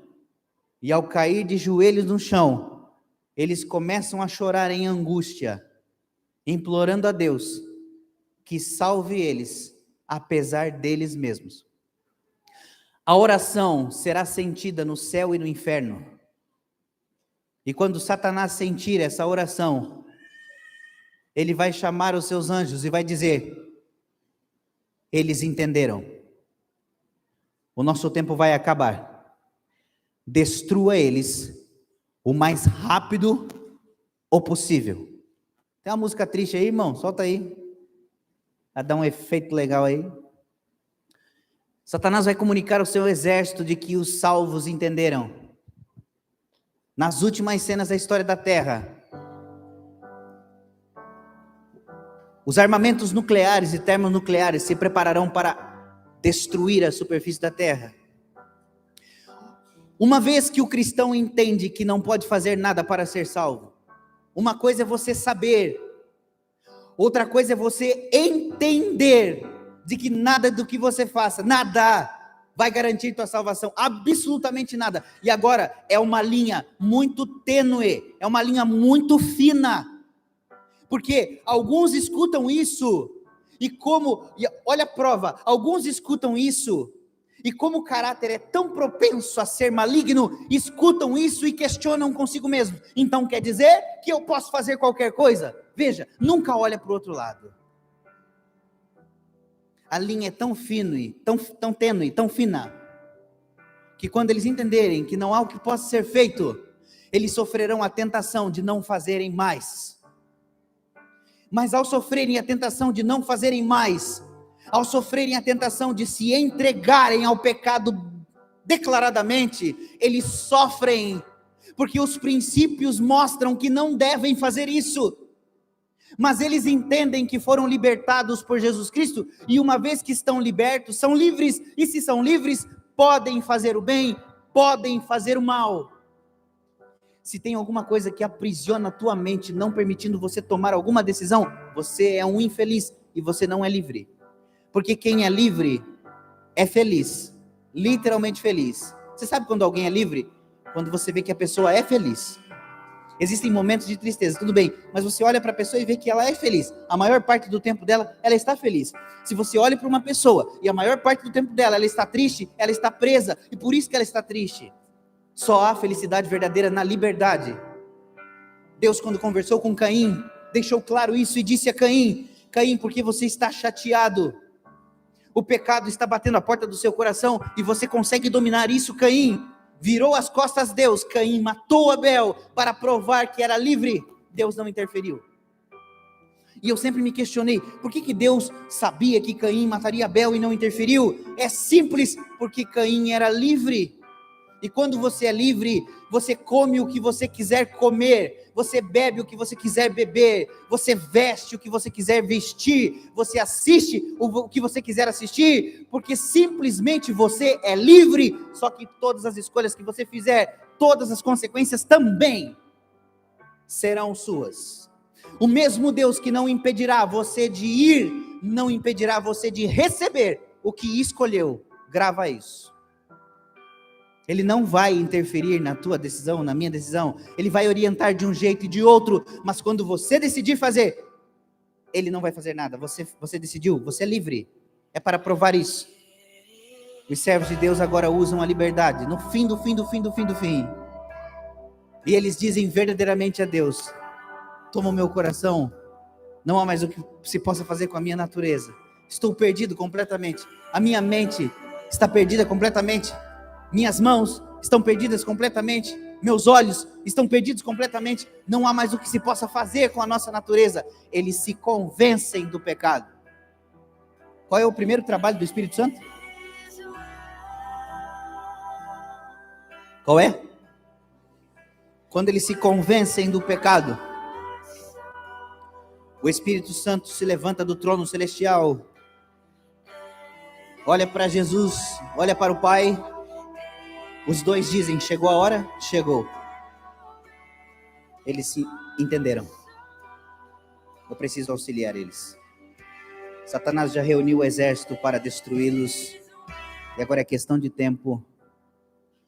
E ao cair de joelhos no chão, eles começam a chorar em angústia, implorando a Deus que salve eles, apesar deles mesmos. A oração será sentida no céu e no inferno. E quando Satanás sentir essa oração, ele vai chamar os seus anjos e vai dizer, eles entenderam. O nosso tempo vai acabar. Destrua eles o mais rápido o possível. Tem uma música triste aí, irmão? Solta aí. Vai dar um efeito legal aí. Satanás vai comunicar ao seu exército de que os salvos entenderam. Nas últimas cenas da história da Terra, os armamentos nucleares e termonucleares se prepararão para destruir a superfície da Terra. Uma vez que o cristão entende que não pode fazer nada para ser salvo, uma coisa é você saber, outra coisa é você entender de que nada do que você faça, nada vai garantir tua salvação, absolutamente nada. E agora é uma linha muito tênue, é uma linha muito fina, porque alguns escutam isso, olha a prova, alguns escutam isso, e como o caráter é tão propenso a ser maligno, escutam isso e questionam consigo mesmo. Então quer dizer que eu posso fazer qualquer coisa? Veja, nunca olha para o outro lado. A linha é tão fina, tão tênue, tão fina, que quando eles entenderem que não há o que possa ser feito, eles sofrerão a tentação de não fazerem mais. Mas ao sofrerem a tentação de não fazerem mais, ao sofrerem a tentação de se entregarem ao pecado declaradamente, eles sofrem, porque os princípios mostram que não devem fazer isso. Mas eles entendem que foram libertados por Jesus Cristo, e uma vez que estão libertos, são livres, e se são livres, podem fazer o bem, podem fazer o mal. Se tem alguma coisa que aprisiona a tua mente, não permitindo você tomar alguma decisão, você é um infeliz, e você não é livre. Porque quem é livre, é feliz, literalmente feliz. Você sabe quando alguém é livre? Quando você vê que a pessoa é feliz. Existem momentos de tristeza, tudo bem, mas você olha para a pessoa e vê que ela é feliz. A maior parte do tempo dela, ela está feliz. Se você olha para uma pessoa e a maior parte do tempo dela, ela está triste, ela está presa, e por isso que ela está triste. Só há felicidade verdadeira na liberdade. Deus, quando conversou com Caim, deixou claro isso e disse a Caim: Caim, por que você está chateado? O pecado está batendo a porta do seu coração e você consegue dominar isso, Caim? Virou as costas a Deus, Caim matou Abel para provar que era livre. Deus não interferiu. E eu sempre me questionei, por que Deus sabia que Caim mataria Abel e não interferiu? É simples, porque Caim era livre. E quando você é livre, você come o que você quiser comer, você bebe o que você quiser beber, você veste o que você quiser vestir, você assiste o que você quiser assistir, porque simplesmente você é livre. Só que todas as escolhas que você fizer, todas as consequências também serão suas. O mesmo Deus que não impedirá você de ir, não impedirá você de receber o que escolheu. Grava isso. Ele não vai interferir na tua decisão, na minha decisão. Ele vai orientar de um jeito e de outro. Mas quando você decidir fazer, ele não vai fazer nada. Você decidiu, você é livre. É para provar isso. Os servos de Deus agora usam a liberdade. No fim do fim. E eles dizem verdadeiramente a Deus: toma o meu coração. Não há mais o que se possa fazer com a minha natureza. Estou perdido completamente. A minha mente está perdida completamente. Minhas mãos estão perdidas completamente, meus olhos estão perdidos completamente, não há mais o que se possa fazer com a nossa natureza. Eles se convencem do pecado. Qual é o primeiro trabalho do Espírito Santo? Qual é? Quando eles se convencem do pecado, o Espírito Santo se levanta do trono celestial, olha para Jesus, olha para o Pai. Os dois dizem: chegou a hora? Chegou. Eles se entenderam. Eu preciso auxiliar eles. Satanás já reuniu o exército para destruí-los. E agora é questão de tempo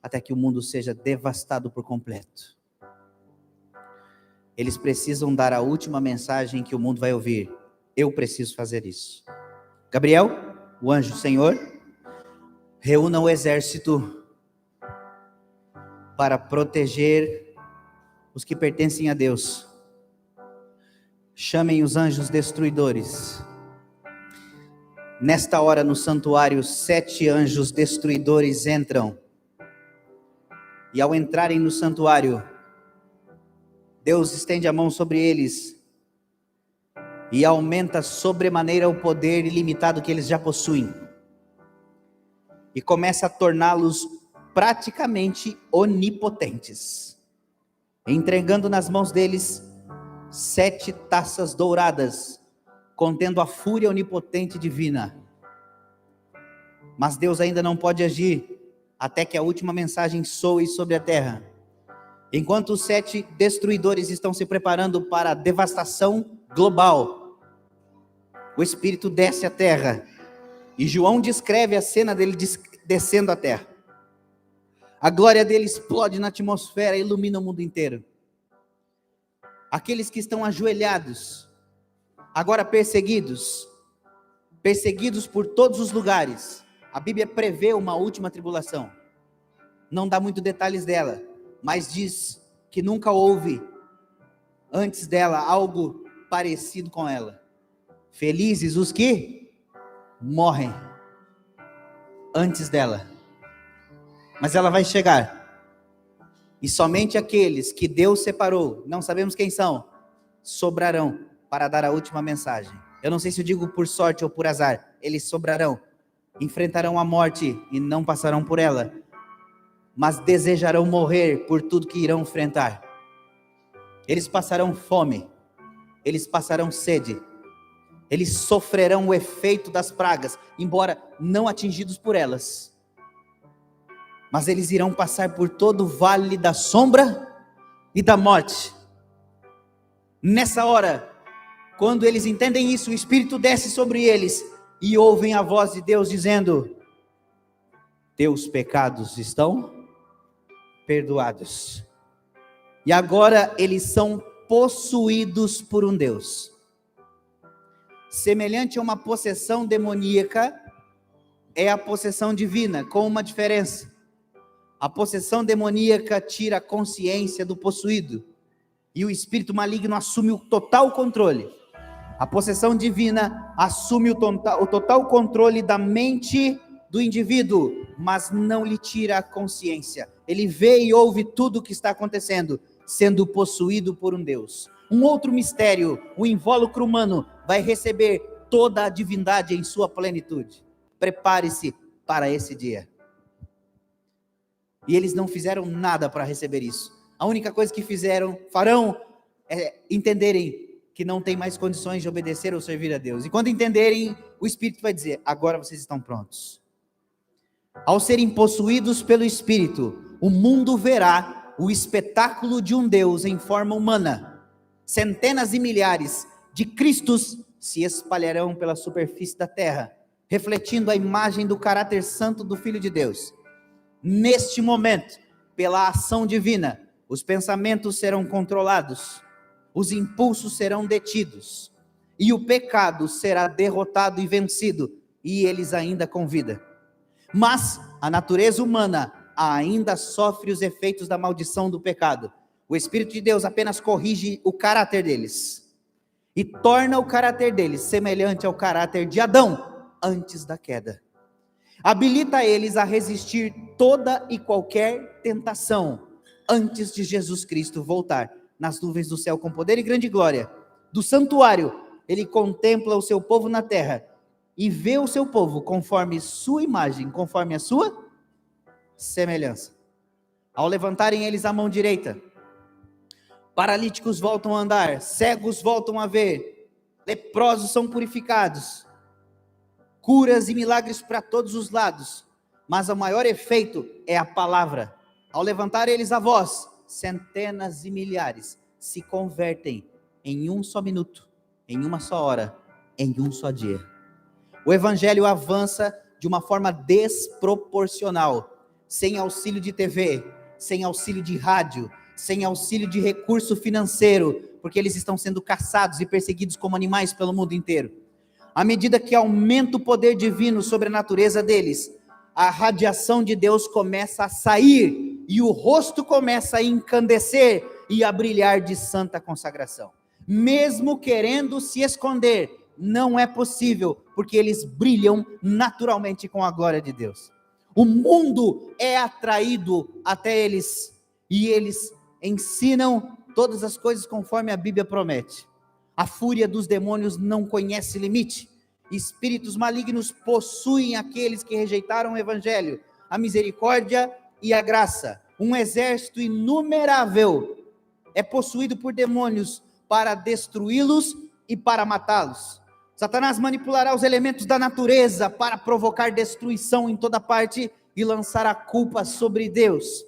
até que o mundo seja devastado por completo. Eles precisam dar a última mensagem que o mundo vai ouvir. Eu preciso fazer isso. Gabriel, o anjo do Senhor, reúna o exército para proteger os que pertencem a Deus. Chamem os anjos destruidores. Nesta hora no santuário, 7 anjos destruidores entram. E ao entrarem no santuário, Deus estende a mão sobre eles e aumenta sobremaneira o poder ilimitado que eles já possuem. E começa a torná-los praticamente onipotentes, entregando nas mãos deles 7 taças douradas, contendo a fúria onipotente divina. Mas Deus ainda não pode agir, até que a última mensagem soe sobre a terra. Enquanto os 7 destruidores estão se preparando para a devastação global, o Espírito desce à terra E João descreve a cena dele descendo à terra. A glória dele explode na atmosfera e ilumina o mundo inteiro. Aqueles que estão ajoelhados, agora perseguidos por todos os lugares. A Bíblia prevê uma última tribulação. Não dá muito detalhes dela, mas diz que nunca houve antes dela algo parecido com ela. Felizes os que morrem antes dela. Mas ela vai chegar. E somente aqueles que Deus separou, não sabemos quem são, sobrarão para dar a última mensagem. Eu não sei se eu digo por sorte ou por azar. Eles sobrarão, enfrentarão a morte e não passarão por ela, mas desejarão morrer por tudo que irão enfrentar. Eles passarão fome, eles passarão sede, eles sofrerão o efeito das pragas, embora não atingidos por elas. Mas eles irão passar por todo o vale da sombra e da morte. Nessa hora, quando eles entendem isso, o Espírito desce sobre eles e ouvem a voz de Deus dizendo: teus pecados estão perdoados. E agora eles são possuídos por um Deus. Semelhante a uma possessão demoníaca, é a possessão divina, com uma diferença. A possessão demoníaca tira a consciência do possuído, e o espírito maligno assume o total controle. A possessão divina assume o total controle da mente do indivíduo, mas não lhe tira a consciência. Ele vê e ouve tudo o que está acontecendo, sendo possuído por um Deus. Um outro mistério, o invólucro humano, vai receber toda a divindade em sua plenitude. Prepare-se para esse dia. E eles não fizeram nada para receber isso. A única coisa que farão é entenderem que não tem mais condições de obedecer ou servir a Deus. E quando entenderem, o Espírito vai dizer: agora vocês estão prontos. Ao serem possuídos pelo Espírito, o mundo verá o espetáculo de um Deus em forma humana. Centenas e milhares de Cristos se espalharão pela superfície da terra, refletindo a imagem do caráter santo do Filho de Deus. Neste momento, pela ação divina, os pensamentos serão controlados, os impulsos serão detidos, e o pecado será derrotado e vencido, e eles ainda com vida. Mas a natureza humana ainda sofre os efeitos da maldição do pecado. O Espírito de Deus apenas corrige o caráter deles, e torna o caráter deles semelhante ao caráter de Adão, antes da queda. Habilita eles a resistir toda e qualquer tentação, antes de Jesus Cristo voltar nas nuvens do céu com poder e grande glória. Do santuário, ele contempla o seu povo na terra, e vê o seu povo conforme sua imagem, conforme a sua semelhança. Ao levantarem eles a mão direita, paralíticos voltam a andar, cegos voltam a ver, leprosos são purificados, curas e milagres para todos os lados, mas o maior efeito é a palavra. Ao levantar eles a voz, centenas e milhares se convertem em um só minuto, em uma só hora, em um só dia. O evangelho avança de uma forma desproporcional, sem auxílio de TV, sem auxílio de rádio, sem auxílio de recurso financeiro, porque eles estão sendo caçados e perseguidos como animais pelo mundo inteiro. À medida que aumenta o poder divino sobre a natureza deles, a radiação de Deus começa a sair e o rosto começa a encandecer e a brilhar de santa consagração. Mesmo querendo se esconder, não é possível, porque eles brilham naturalmente com a glória de Deus. O mundo é atraído até eles e eles ensinam todas as coisas conforme a Bíblia promete. A fúria dos demônios não conhece limite. Espíritos malignos possuem aqueles que rejeitaram o evangelho, a misericórdia e a graça. Um exército inumerável é possuído por demônios para destruí-los e para matá-los. Satanás manipulará os elementos da natureza para provocar destruição em toda parte e lançar a culpa sobre Deus.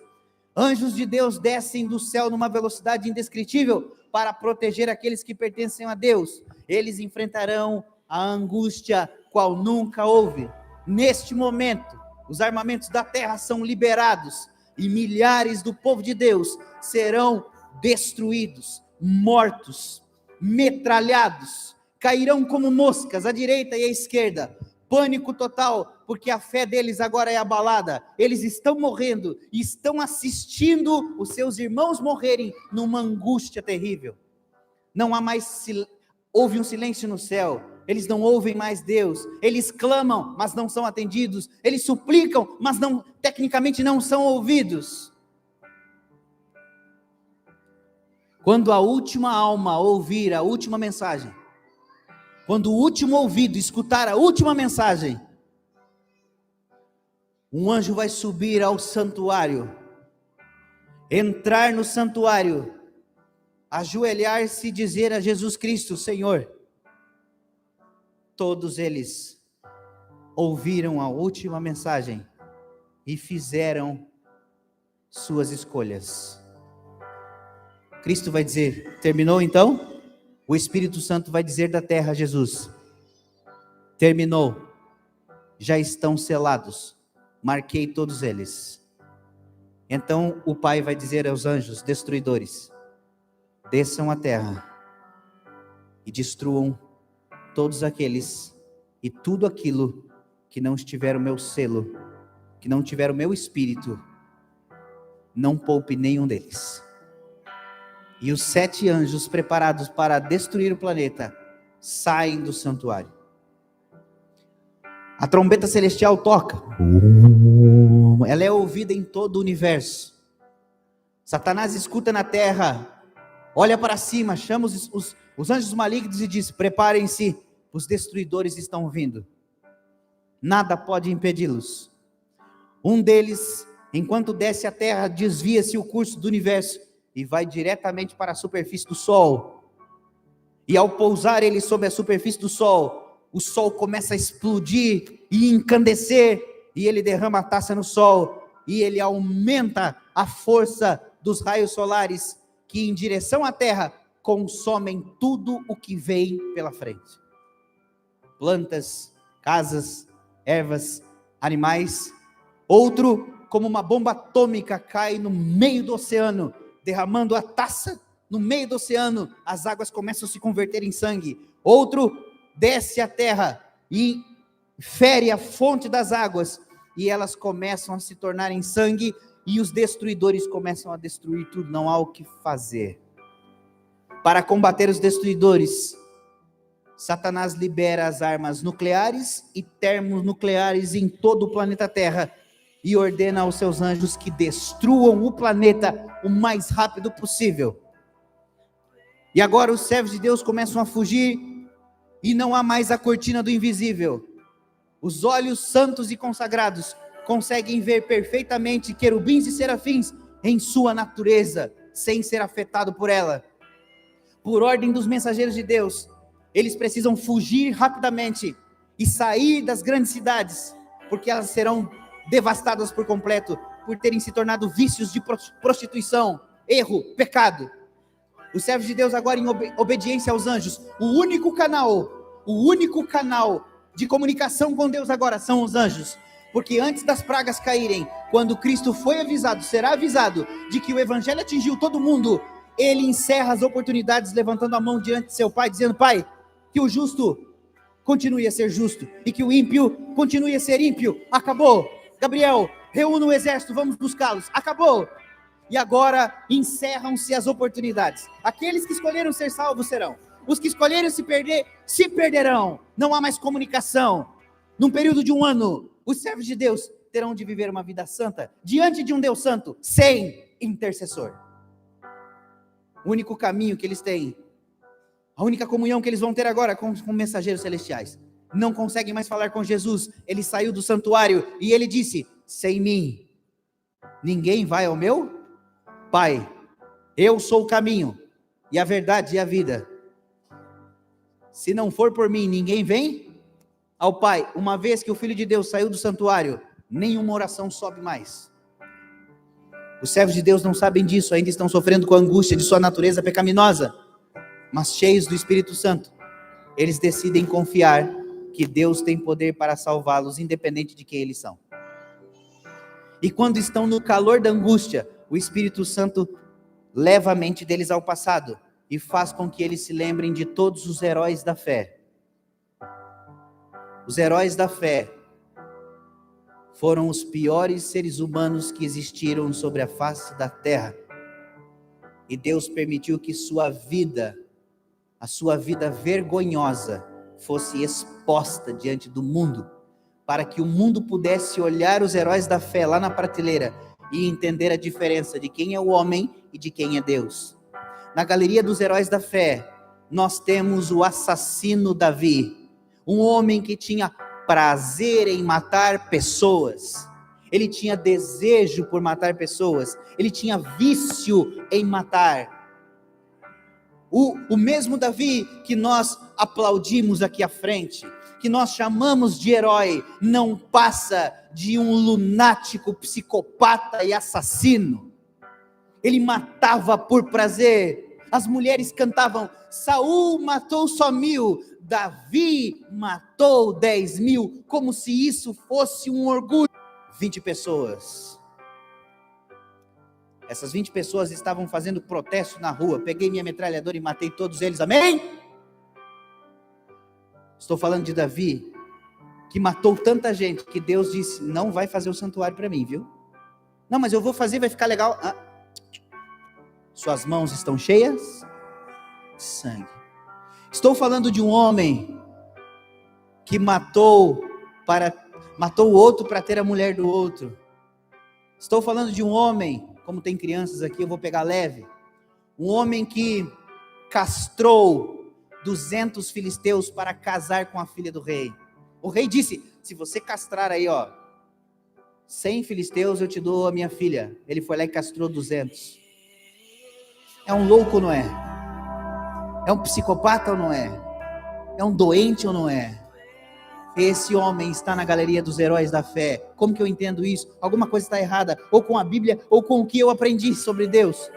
Anjos de Deus descem do céu numa velocidade indescritível para proteger aqueles que pertencem a Deus. Eles enfrentarão a angústia qual nunca houve. neste momento, os armamentos da terra são liberados e milhares do povo de Deus serão destruídos, mortos, metralhados, cairão como moscas à direita e à esquerda. Pânico total, porque a fé deles agora é abalada. Eles estão morrendo e estão assistindo os seus irmãos morrerem numa angústia terrível. Não há mais, houve um silêncio no céu. Eles não ouvem mais Deus. Eles clamam, mas não são atendidos. Eles suplicam, mas tecnicamente não são ouvidos. Quando a última alma ouvir a última mensagem, quando o último ouvido escutar a última mensagem, um anjo vai subir ao santuário, entrar no santuário, ajoelhar-se e dizer a Jesus Cristo: Senhor, todos eles ouviram a última mensagem e fizeram suas escolhas. Cristo vai dizer: terminou então? O Espírito Santo vai dizer da terra a Jesus: terminou, já estão selados, marquei todos eles. Então o Pai vai dizer aos anjos destruidores: desçam a terra e destruam todos aqueles e tudo aquilo que não estiver o meu selo, que não tiver o meu Espírito, não poupe nenhum deles. E os 7 anjos preparados para destruir o planeta saem do santuário. A trombeta celestial toca. Ela é ouvida em todo o universo. Satanás escuta na terra, olha para cima, chama os anjos malignos e diz: preparem-se, os destruidores estão vindo. Nada pode impedi-los. Um deles, enquanto desce a terra, desvia-se o curso do universo e vai diretamente para a superfície do Sol. E ao pousar ele sobre a superfície do Sol, o Sol começa a explodir e encandecer, e ele derrama a taça no Sol, e ele aumenta a força dos raios solares, que em direção à Terra, consomem tudo o que vem pela frente. Plantas, casas, ervas, animais. Outro, como uma bomba atômica, cai no meio do oceano, derramando a taça no meio do oceano, as águas começam a se converter em sangue. Outro desce à terra e fere a fonte das águas, e elas começam a se tornar em sangue, e os destruidores começam a destruir tudo, não há o que fazer. Para combater os destruidores, Satanás libera as armas nucleares e termonucleares em todo o planeta Terra, e ordena aos seus anjos que destruam o planeta o mais rápido possível. E agora os servos de Deus começam a fugir, e não há mais a cortina do invisível. Os olhos santos e consagrados conseguem ver perfeitamente querubins e serafins em sua natureza, sem ser afetado por ela. Por ordem dos mensageiros de Deus, eles precisam fugir rapidamente e sair das grandes cidades, porque elas serão devastadas por completo, por terem se tornado vícios de prostituição, erro, pecado. Os servos de Deus agora, em obediência aos anjos, o único canal de comunicação com Deus agora são os anjos, porque antes das pragas caírem, quando Cristo foi avisado, será avisado de que o evangelho atingiu todo mundo, ele encerra as oportunidades levantando a mão diante de seu Pai, dizendo: Pai, que o justo continue a ser justo e que o ímpio continue a ser ímpio. Acabou. Gabriel, reúna o exército, vamos buscá-los. Acabou. E agora encerram-se as oportunidades. Aqueles que escolheram ser salvos serão. Os que escolheram se perder, se perderão. Não há mais comunicação. Num período de 1 ano, os servos de Deus terão de viver uma vida santa, diante de um Deus santo, sem intercessor. O único caminho que eles têm, a única comunhão que eles vão ter agora com mensageiros celestiais. Não conseguem mais falar com Jesus. Ele saiu do santuário e ele disse: sem mim, ninguém vai ao meu Pai. Eu sou o caminho e a verdade e a vida. Se não for por mim, ninguém vem ao Pai. Uma vez que o Filho de Deus saiu do santuário, nenhuma oração sobe mais. Os servos de Deus não sabem disso, ainda estão sofrendo com a angústia de sua natureza pecaminosa, mas cheios do Espírito Santo, eles decidem confiar que Deus tem poder para salvá-los, independente de quem eles são. E quando estão no calor da angústia, o Espírito Santo leva a mente deles ao passado e faz com que eles se lembrem de todos os heróis da fé. Os heróis da fé foram os piores seres humanos que existiram sobre a face da terra. E Deus permitiu que a sua vida vergonhosa, fosse exposta diante do mundo, para que o mundo pudesse olhar os heróis da fé lá na prateleira e entender a diferença de quem é o homem e de quem é Deus. Na galeria dos heróis da fé, nós temos o assassino Davi, um homem que tinha prazer em matar pessoas, ele tinha desejo por matar pessoas, ele tinha vício em matar. O mesmo Davi que nós aplaudimos aqui à frente, que nós chamamos de herói, não passa de um lunático, psicopata e assassino. Ele matava por prazer. As mulheres cantavam: Saul matou só 1000, Davi matou 10.000, como se isso fosse um orgulho. 20 pessoas. Essas 20 pessoas estavam fazendo protesto na rua. Peguei minha metralhadora e matei todos eles. Amém? Estou falando de Davi, que matou tanta gente, que Deus disse: não vai fazer o santuário para mim, viu? Não, mas eu vou fazer, vai ficar legal. Suas mãos estão cheias de sangue. Estou falando de um homem que matou o outro para ter a mulher do outro. Estou falando de um homem, como tem crianças aqui, eu vou pegar leve. Um homem que castrou 200 filisteus para casar com a filha do rei. O rei disse: se você castrar aí, 100 filisteus, eu te dou a minha filha. Ele foi lá e castrou 200. É um louco ou não é? É um psicopata ou não é? É um doente ou não é? Esse homem está na galeria dos heróis da fé. Como que eu entendo isso? Alguma coisa está errada, ou com a Bíblia, ou com o que eu aprendi sobre Deus.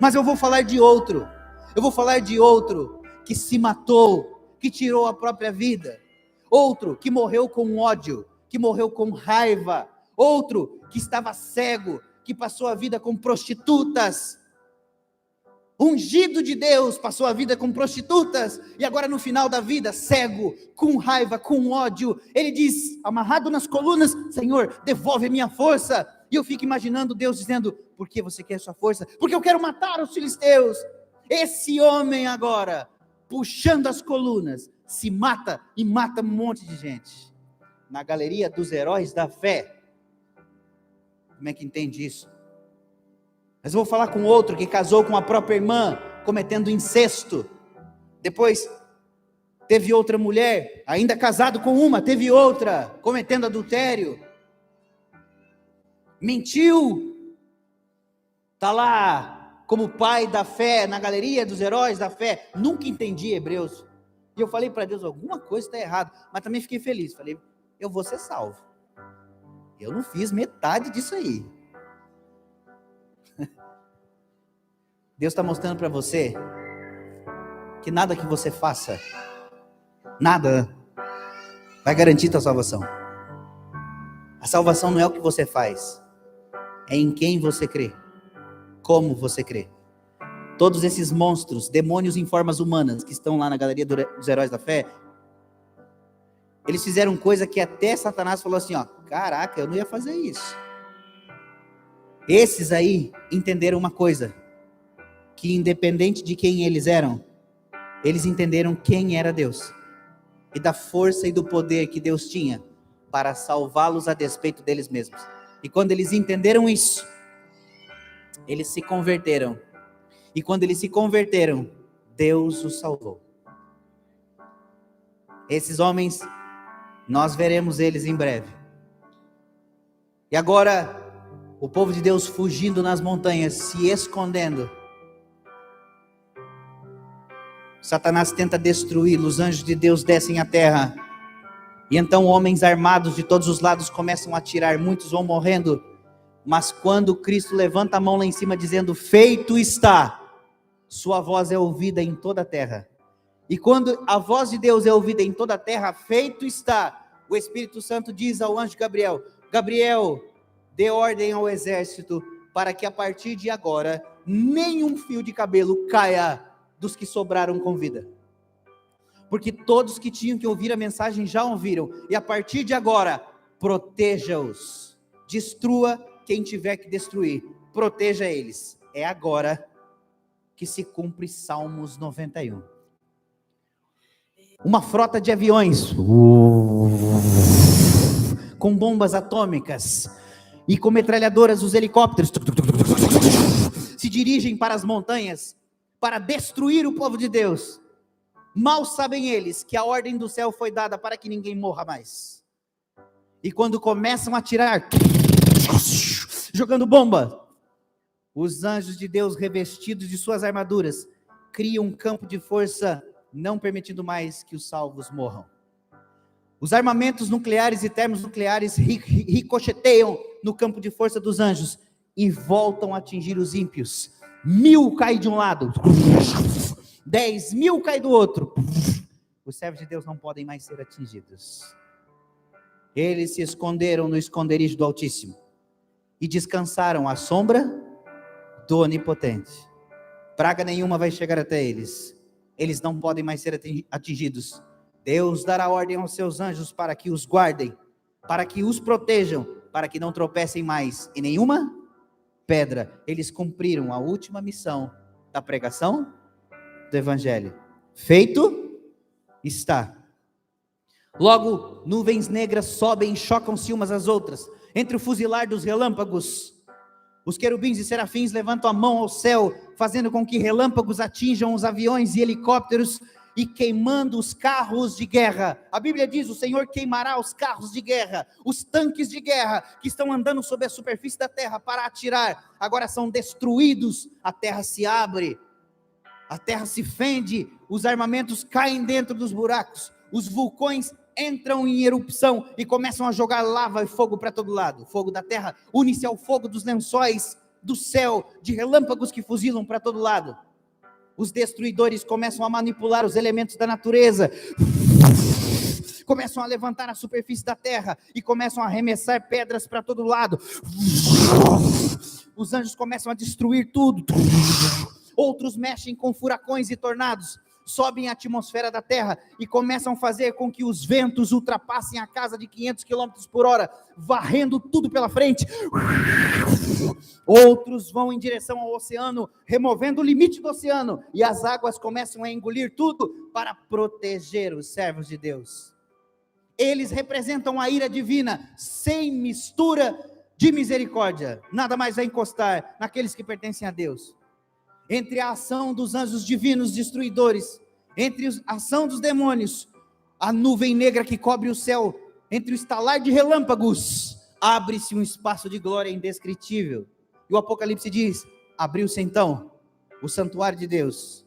Mas eu vou falar de outro. Eu vou falar de outro que se matou, que tirou a própria vida. Outro que morreu com ódio, que morreu com raiva. Outro que estava cego, que passou a vida com prostitutas. Ungido de Deus, passou a vida com prostitutas, e agora no final da vida, cego, com raiva, com ódio, ele diz, amarrado nas colunas: Senhor, devolve a minha força. E eu fico imaginando Deus dizendo: por que você quer sua força? Porque eu quero matar os filisteus. Esse homem agora, puxando as colunas, se mata e mata um monte de gente. Na galeria dos heróis da fé. Como é que entende isso? Mas eu vou falar com outro que casou com a própria irmã, cometendo incesto. Depois teve outra mulher, ainda casado com uma, teve outra, cometendo adultério. Mentiu. Está lá como pai da fé, na galeria dos heróis da fé. Nunca entendi Hebreus. E eu falei para Deus: alguma coisa está errada. Mas também fiquei feliz. Falei: eu vou ser salvo. Eu não fiz metade disso aí. Deus está mostrando para você que nada que você faça, nada vai garantir tua salvação. A salvação não é o que você faz, é em quem você crê, como você crê. Todos esses monstros, demônios em formas humanas, que estão lá na galeria dos heróis da fé, eles fizeram coisa que até Satanás falou assim: caraca, eu não ia fazer isso. Esses aí entenderam uma coisa, que independente de quem eles eram, eles entenderam quem era Deus, e da força e do poder que Deus tinha, para salvá-los a despeito deles mesmos. E quando eles entenderam isso, eles se converteram, e quando eles se converteram, Deus os salvou. Esses homens, nós veremos eles em breve. E agora, o povo de Deus fugindo nas montanhas, se escondendo. Satanás tenta destruí-los, os anjos de Deus descem à terra, e então homens armados de todos os lados começam a atirar, muitos vão morrendo, mas quando Cristo levanta a mão lá em cima dizendo: feito está, sua voz é ouvida em toda a terra, E quando a voz de Deus é ouvida em toda a terra, feito está. O Espírito Santo diz ao anjo Gabriel: Gabriel, dê ordem ao exército para que a partir de agora nenhum fio de cabelo caia dos que sobraram com vida. Porque todos que tinham que ouvir a mensagem já ouviram. E a partir de agora, proteja-os. Destrua quem tiver que destruir. Proteja eles. É agora que se cumpre Salmos 91. Uma frota de aviões com bombas atômicas e com metralhadoras, os helicópteros se dirigem para as montanhas para destruir o povo de Deus. Mal sabem eles que a ordem do céu foi dada para que ninguém morra mais. E quando começam a atirar, jogando bomba, os anjos de Deus, revestidos de suas armaduras, criam um campo de força, não permitindo mais que os salvos morram. Os armamentos nucleares e termonucleares ricocheteiam no campo de força dos anjos e voltam a atingir os ímpios. 1000 caem de um lado, 10.000 caem do outro. Os servos de Deus não podem mais ser atingidos. Eles se esconderam no esconderijo do Altíssimo e descansaram à sombra do Onipotente. Praga nenhuma vai chegar até eles. Eles não podem mais ser atingidos. Deus dará ordem aos seus anjos para que os guardem, para que os protejam, para que não tropecem mais em nenhuma pedra. Eles cumpriram a última missão da pregação do Evangelho. Feito está. Logo, nuvens negras sobem e chocam-se umas às outras. Entre o fuzilar dos relâmpagos, os querubins e serafins levantam a mão ao céu, fazendo com que relâmpagos atinjam os aviões e helicópteros e queimando os carros de guerra. A Bíblia diz: o Senhor queimará os carros de guerra, os tanques de guerra que estão andando sobre a superfície da terra para atirar, agora são destruídos. A terra se abre, a terra se fende, os armamentos caem dentro dos buracos, os vulcões entram em erupção e começam a jogar lava e fogo para todo lado. O fogo da terra une-se ao fogo dos lençóis do céu, de relâmpagos que fuzilam para todo lado. Os destruidores começam a manipular os elementos da natureza, começam a levantar a superfície da terra e começam a arremessar pedras para todo lado. Os anjos começam a destruir tudo. Outros mexem com furacões e tornados, sobem a atmosfera da terra e começam a fazer com que os ventos ultrapassem a casa de 500 km por hora, varrendo tudo pela frente. Outros vão em direção ao oceano, removendo o limite do oceano, e as águas começam a engolir tudo para proteger os servos de Deus. Eles representam a ira divina, sem mistura de misericórdia. Nada mais vai encostar naqueles que pertencem a Deus. Entre a ação dos anjos divinos destruidores, entre a ação dos demônios, a nuvem negra que cobre o céu, entre o estalar de relâmpagos, abre-se um espaço de glória indescritível. E o Apocalipse diz: abriu-se então o santuário de Deus,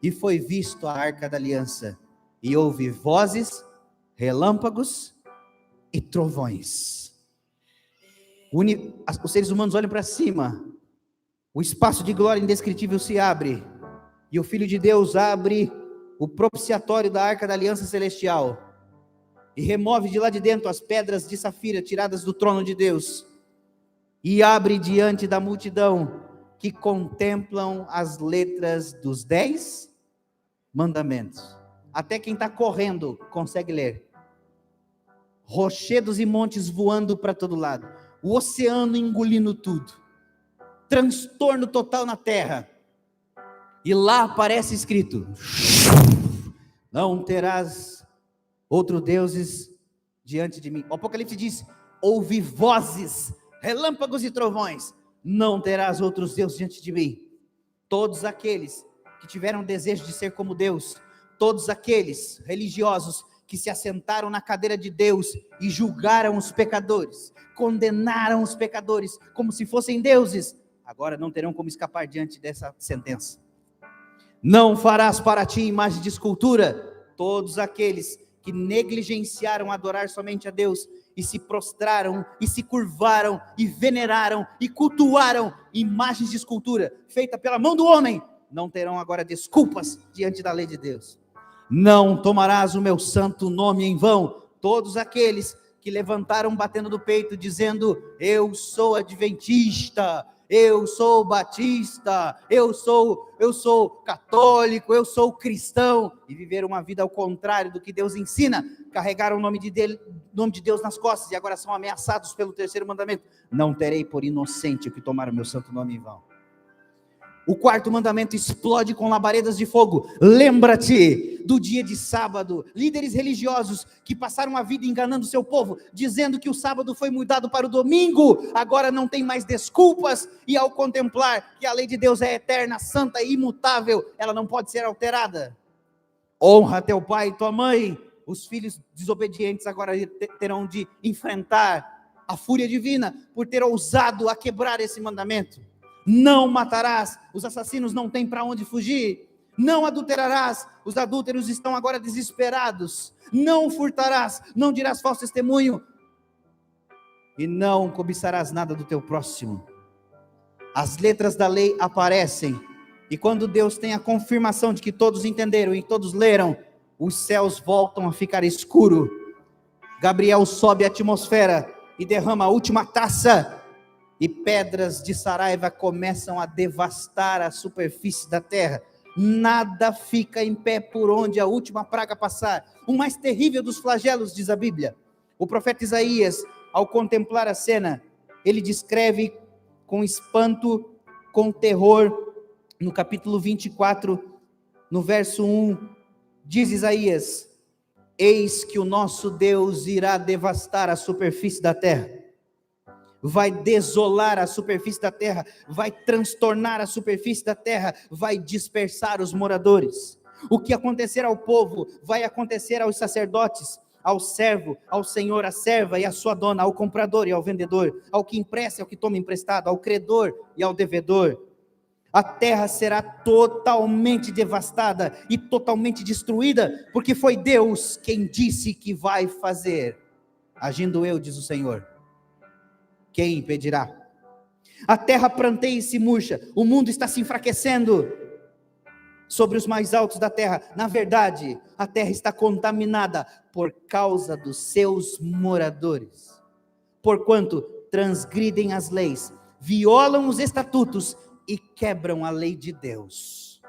e foi visto a arca da aliança, e houve vozes, relâmpagos e trovões. Os seres humanos olham para cima, o espaço de glória indescritível se abre, e o Filho de Deus abre o propiciatório da arca da aliança celestial, e remove de lá de dentro as pedras de safira tiradas do trono de Deus, e abre diante da multidão que contemplam as letras dos 10 mandamentos. Até quem está correndo consegue ler. Rochedos e montes voando para todo lado, o oceano engolindo tudo, transtorno total na terra, e lá aparece escrito: não terás outros deuses diante de mim. O Apocalipse diz: ouvi vozes, relâmpagos e trovões, não terás outros deuses diante de mim. Todos aqueles que tiveram desejo de ser como Deus, todos aqueles religiosos que se assentaram na cadeira de Deus e julgaram os pecadores, condenaram os pecadores como se fossem deuses, agora não terão como escapar diante dessa sentença. Não farás para ti imagem de escultura. Todos aqueles que negligenciaram adorar somente a Deus e se prostraram e se curvaram e veneraram e cultuaram imagens de escultura feita pela mão do homem, não terão agora desculpas diante da lei de Deus. Não tomarás o meu santo nome em vão. Todos aqueles que levantaram batendo do peito, dizendo: eu sou adventista, eu sou batista, eu sou católico, eu sou cristão, e viveram uma vida ao contrário do que Deus ensina, carregaram o nome de Deus nas costas, e agora são ameaçados pelo terceiro mandamento: não terei por inocente o que tomar o meu santo nome em vão. O quarto mandamento explode com labaredas de fogo. Lembra-te do dia de sábado. Líderes religiosos que passaram a vida enganando seu povo, dizendo que o sábado foi mudado para o domingo, agora não tem mais desculpas, e ao contemplar que a lei de Deus é eterna, santa e imutável, ela não pode ser alterada. Honra teu pai e tua mãe. Os filhos desobedientes agora terão de enfrentar a fúria divina por ter ousado a quebrar esse mandamento. Não matarás, os assassinos não têm para onde fugir. Não adulterarás, os adúlteros estão agora desesperados. Não furtarás, não dirás falso testemunho, e não cobiçarás nada do teu próximo. As letras da lei aparecem, e quando Deus tem a confirmação de que todos entenderam e todos leram, os céus voltam a ficar escuro. Gabriel sobe a atmosfera e derrama a última taça, e pedras de Saraiva começam a devastar a superfície da terra. Nada fica em pé por onde a última praga passar. O mais terrível dos flagelos, diz a Bíblia. O profeta Isaías, ao contemplar a cena, ele descreve com espanto, com terror, no capítulo 24, no verso 1, diz Isaías: eis que o nosso Deus irá devastar a superfície da terra. Vai desolar a superfície da terra, vai transtornar a superfície da terra, vai dispersar os moradores. O que acontecer ao povo, vai acontecer aos sacerdotes, ao servo, ao senhor, à serva e à sua dona, ao comprador e ao vendedor, ao que empresta e ao que toma emprestado, ao credor e ao devedor. A terra será totalmente devastada e totalmente destruída, porque foi Deus quem disse que vai fazer. Agindo eu, diz o Senhor, quem impedirá? A terra pranteia e se murcha, o mundo está se enfraquecendo sobre os mais altos da terra. Na verdade, a terra está contaminada por causa dos seus moradores, porquanto transgridem as leis, violam os estatutos e quebram a lei de Deus.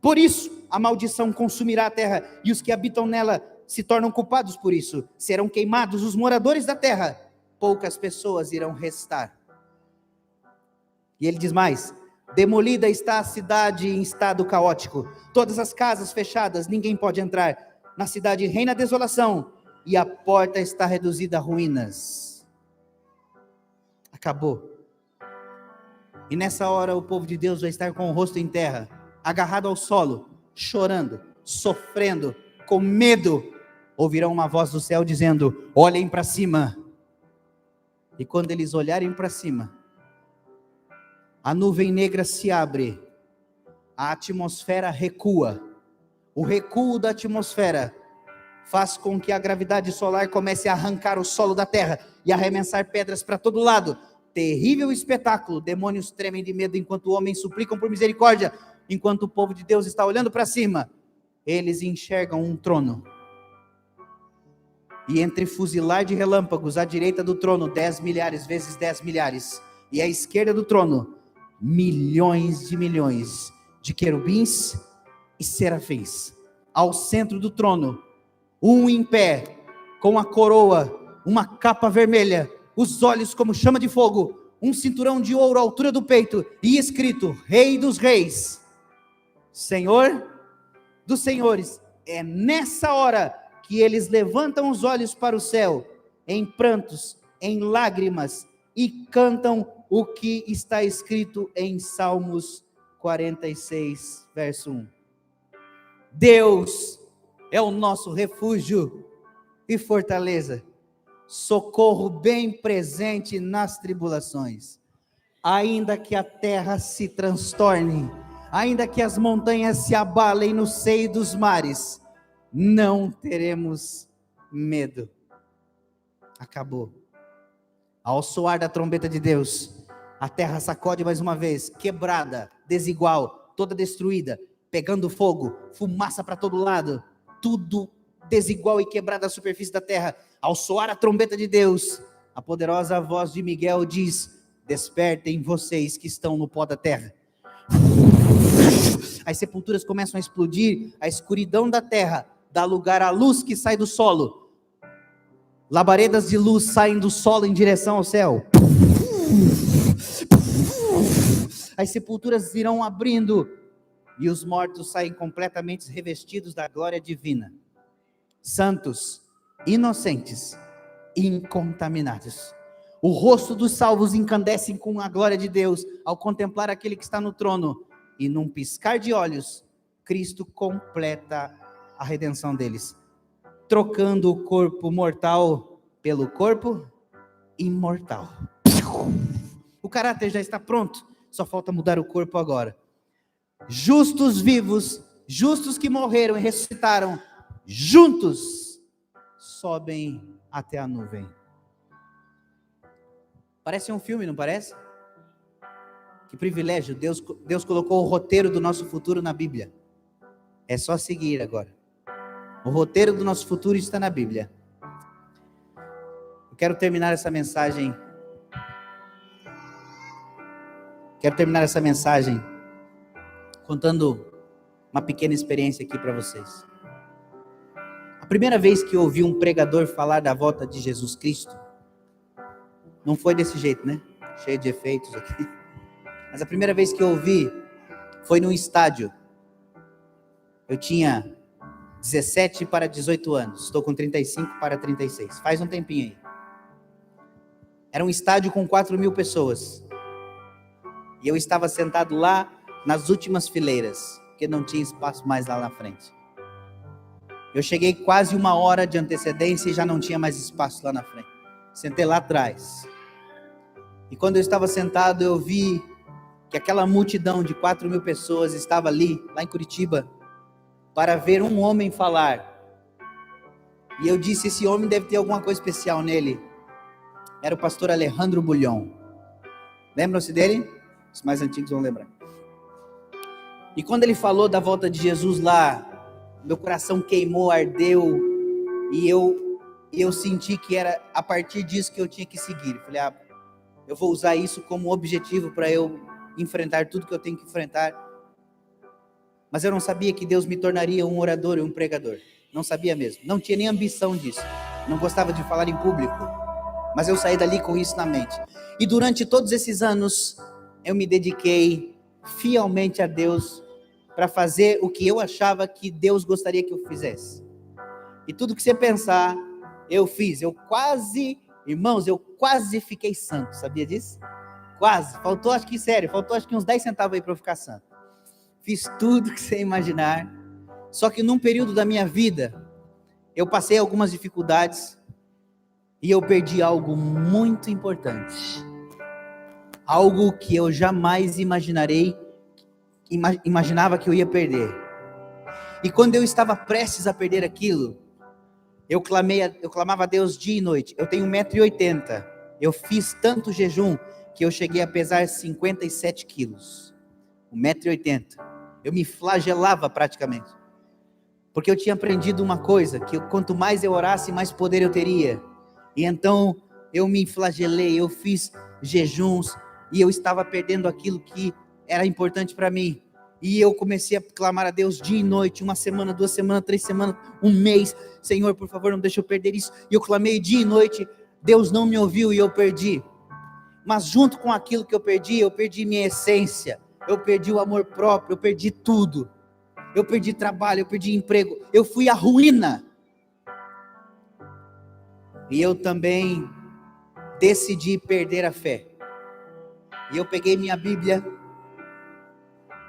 Por isso, a maldição consumirá a terra, e os que habitam nela se tornam culpados por isso. Serão queimados os moradores da terra, poucas pessoas irão restar. E ele diz mais: demolida está a cidade em estado caótico, todas as casas fechadas, ninguém pode entrar. Na cidade reina a desolação, e a porta está reduzida a ruínas. Acabou. E nessa hora o povo de Deus vai estar com o rosto em terra, agarrado ao solo, chorando, sofrendo, com medo. Ouvirão uma voz do céu dizendo: olhem para cima. E quando eles olharem para cima, a nuvem negra se abre, a atmosfera recua. O recuo da atmosfera faz com que a gravidade solar comece a arrancar o solo da terra e arremessar pedras para todo lado. Terrível espetáculo, demônios tremem de medo enquanto homens suplicam por misericórdia. Enquanto o povo de Deus está olhando para cima, eles enxergam um trono. E entre fuzilar de relâmpagos, à direita do trono, 10 milhares vezes 10 milhares. E à esquerda do trono, milhões de querubins e serafins. Ao centro do trono, um em pé, com a coroa, uma capa vermelha, os olhos como chama de fogo, um cinturão de ouro à altura do peito, e escrito: Rei dos Reis, Senhor dos Senhores. É nessa hora que eles levantam os olhos para o céu, em prantos, em lágrimas, e cantam o que está escrito em Salmos 46, verso 1. Deus é o nosso refúgio e fortaleza, socorro bem presente nas tribulações. Ainda que a terra se transtorne, ainda que as montanhas se abalem no seio dos mares, não teremos medo. Acabou. Ao soar da trombeta de Deus, a terra sacode mais uma vez, quebrada, desigual, toda destruída, pegando fogo, fumaça para todo lado. tudo desigual e quebrado da superfície da terra. Ao soar a trombeta de Deus, a poderosa voz de Miguel diz: despertem vocês que estão no pó da terra. As sepulturas começam a explodir, a escuridão da terra dá lugar à luz que sai do solo. Labaredas de luz saem do solo em direção ao céu. As sepulturas irão abrindo e os mortos saem completamente revestidos da glória divina. Santos, inocentes, incontaminados. O rosto dos salvos encandece com a glória de Deus ao contemplar aquele que está no trono. E num piscar de olhos, Cristo completa a redenção deles, trocando o corpo mortal pelo corpo imortal. O caráter já está pronto, só falta mudar o corpo agora. Justos vivos, justos que morreram e ressuscitaram, juntos sobem até a nuvem. Parece um filme, não parece? Que privilégio, Deus colocou o roteiro do nosso futuro na Bíblia. É só seguir agora. O roteiro do nosso futuro está na Bíblia. Eu quero terminar essa mensagem. Contando uma pequena experiência aqui para vocês. A primeira vez que eu ouvi um pregador falar da volta de Jesus Cristo, não foi desse jeito, né? Cheio de efeitos aqui. Mas a primeira vez que eu ouvi foi num estádio. Eu tinha 17 para 18 anos. Estou com 35 para 36. Faz um tempinho aí. Era um estádio com 4.000 pessoas. E eu estava sentado lá nas últimas fileiras, porque não tinha espaço mais lá na frente. Eu cheguei quase 1 hora de antecedência e já não tinha mais espaço lá na frente. Sentei lá atrás. E quando eu estava sentado, eu vi que aquela multidão de 4.000 pessoas estava ali, lá em Curitiba, para ver um homem falar. E eu disse, esse homem deve ter alguma coisa especial nele. Era o pastor Alejandro Bulhon. Lembram-se dele? Os mais antigos vão lembrar. E quando ele falou da volta de Jesus lá, meu coração queimou, ardeu, e eu senti que era a partir disso que eu tinha que seguir. Eu falei, eu vou usar isso como objetivo para eu enfrentar tudo que eu tenho que enfrentar. Mas eu não sabia que Deus me tornaria um orador e um pregador. Não sabia mesmo. Não tinha nem ambição disso. Não gostava de falar em público. Mas eu saí dali com isso na mente. E durante todos esses anos, eu me dediquei fielmente a Deus para fazer o que eu achava que Deus gostaria que eu fizesse. E tudo que você pensar, eu fiz. Irmãos, eu quase fiquei santo. Sabia disso? Quase. Faltou acho que uns 10 centavos aí para eu ficar santo. Fiz tudo que você imaginar. Só que num período da minha vida, eu passei algumas dificuldades e eu perdi algo muito importante. Algo que eu jamais imaginava que eu ia perder. E quando eu estava prestes a perder aquilo, eu clamava a Deus dia e noite. Eu tenho 1,80 m. Eu fiz tanto jejum que eu cheguei a pesar 57 quilos. 1,80 m. Eu me flagelava praticamente. Porque eu tinha aprendido uma coisa, que quanto mais eu orasse, mais poder eu teria. E então eu me flagelei, eu fiz jejuns, e eu estava perdendo aquilo que era importante para mim. E eu comecei a clamar a Deus dia e noite, 1 semana, 2 semanas, 3 semanas, 1 mês. Senhor, por favor, não deixe eu perder isso. E eu clamei dia e noite, Deus não me ouviu e eu perdi. Mas junto com aquilo que eu perdi minha essência, eu perdi o amor próprio, eu perdi tudo. Eu perdi trabalho, eu perdi emprego, eu fui à ruína. E eu também decidi perder a fé. E eu peguei minha Bíblia,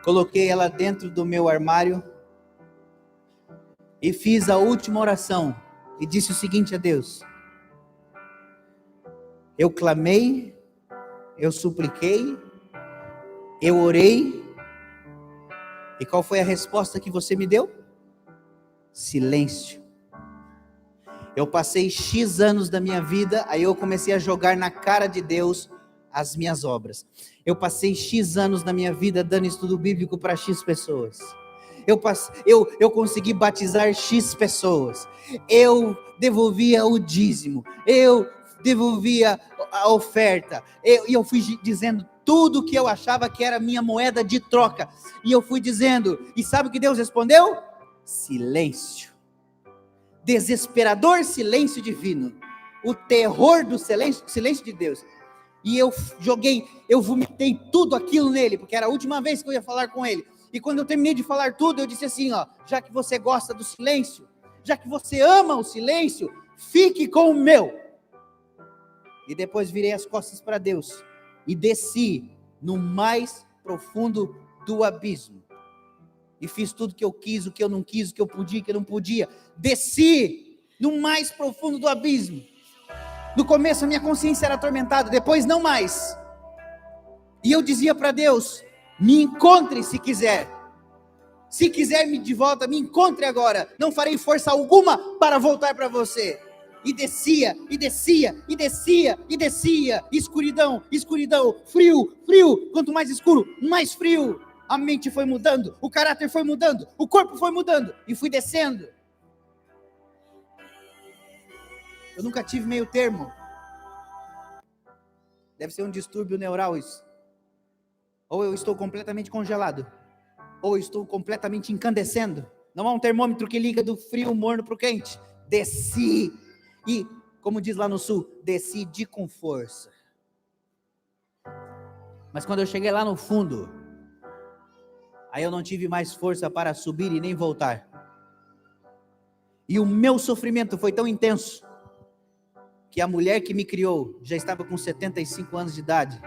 coloquei ela dentro do meu armário e fiz a última oração e disse o seguinte a Deus: eu clamei, eu supliquei, eu orei, e qual foi a resposta que você me deu? Silêncio. Eu passei X anos da minha vida, aí eu comecei a jogar na cara de Deus as minhas obras. Eu passei X anos da minha vida dando estudo bíblico para X pessoas. eu consegui batizar X pessoas, eu devolvia o dízimo, eu devolvia a oferta, e eu fui dizendo tudo que eu achava que era minha moeda de troca, e eu fui dizendo, e sabe o que Deus respondeu? Silêncio, desesperador silêncio divino, o terror do silêncio de Deus. E eu vomitei tudo aquilo nele, porque era a última vez que eu ia falar com ele. E quando eu terminei de falar tudo, eu disse assim, ó, já que você gosta do silêncio, já que você ama o silêncio, fique com o meu. E depois virei as costas para Deus e desci no mais profundo do abismo. E fiz tudo que eu quis, o que eu não quis, o que eu podia, o que eu não podia. Desci no mais profundo do abismo. No começo a minha consciência era atormentada, depois não mais. E eu dizia para Deus, me encontre se quiser. Se quiser me de volta, me encontre agora. Não farei força alguma para voltar para você. E descia, e descia, e descia, e descia. Escuridão, escuridão, frio, frio. Quanto mais escuro, mais frio. A mente foi mudando, o caráter foi mudando, o corpo foi mudando. E fui descendo. Eu nunca tive meio termo. Deve ser um distúrbio neural isso. Ou eu estou completamente congelado, ou eu estou completamente incandescendo. Não há um termômetro que liga do frio morno para o quente. Desci. E, como diz lá no sul, desci com força. Mas quando eu cheguei lá no fundo, aí eu não tive mais força para subir e nem voltar. E o meu sofrimento foi tão intenso, que a mulher que me criou já estava com 75 anos de idade.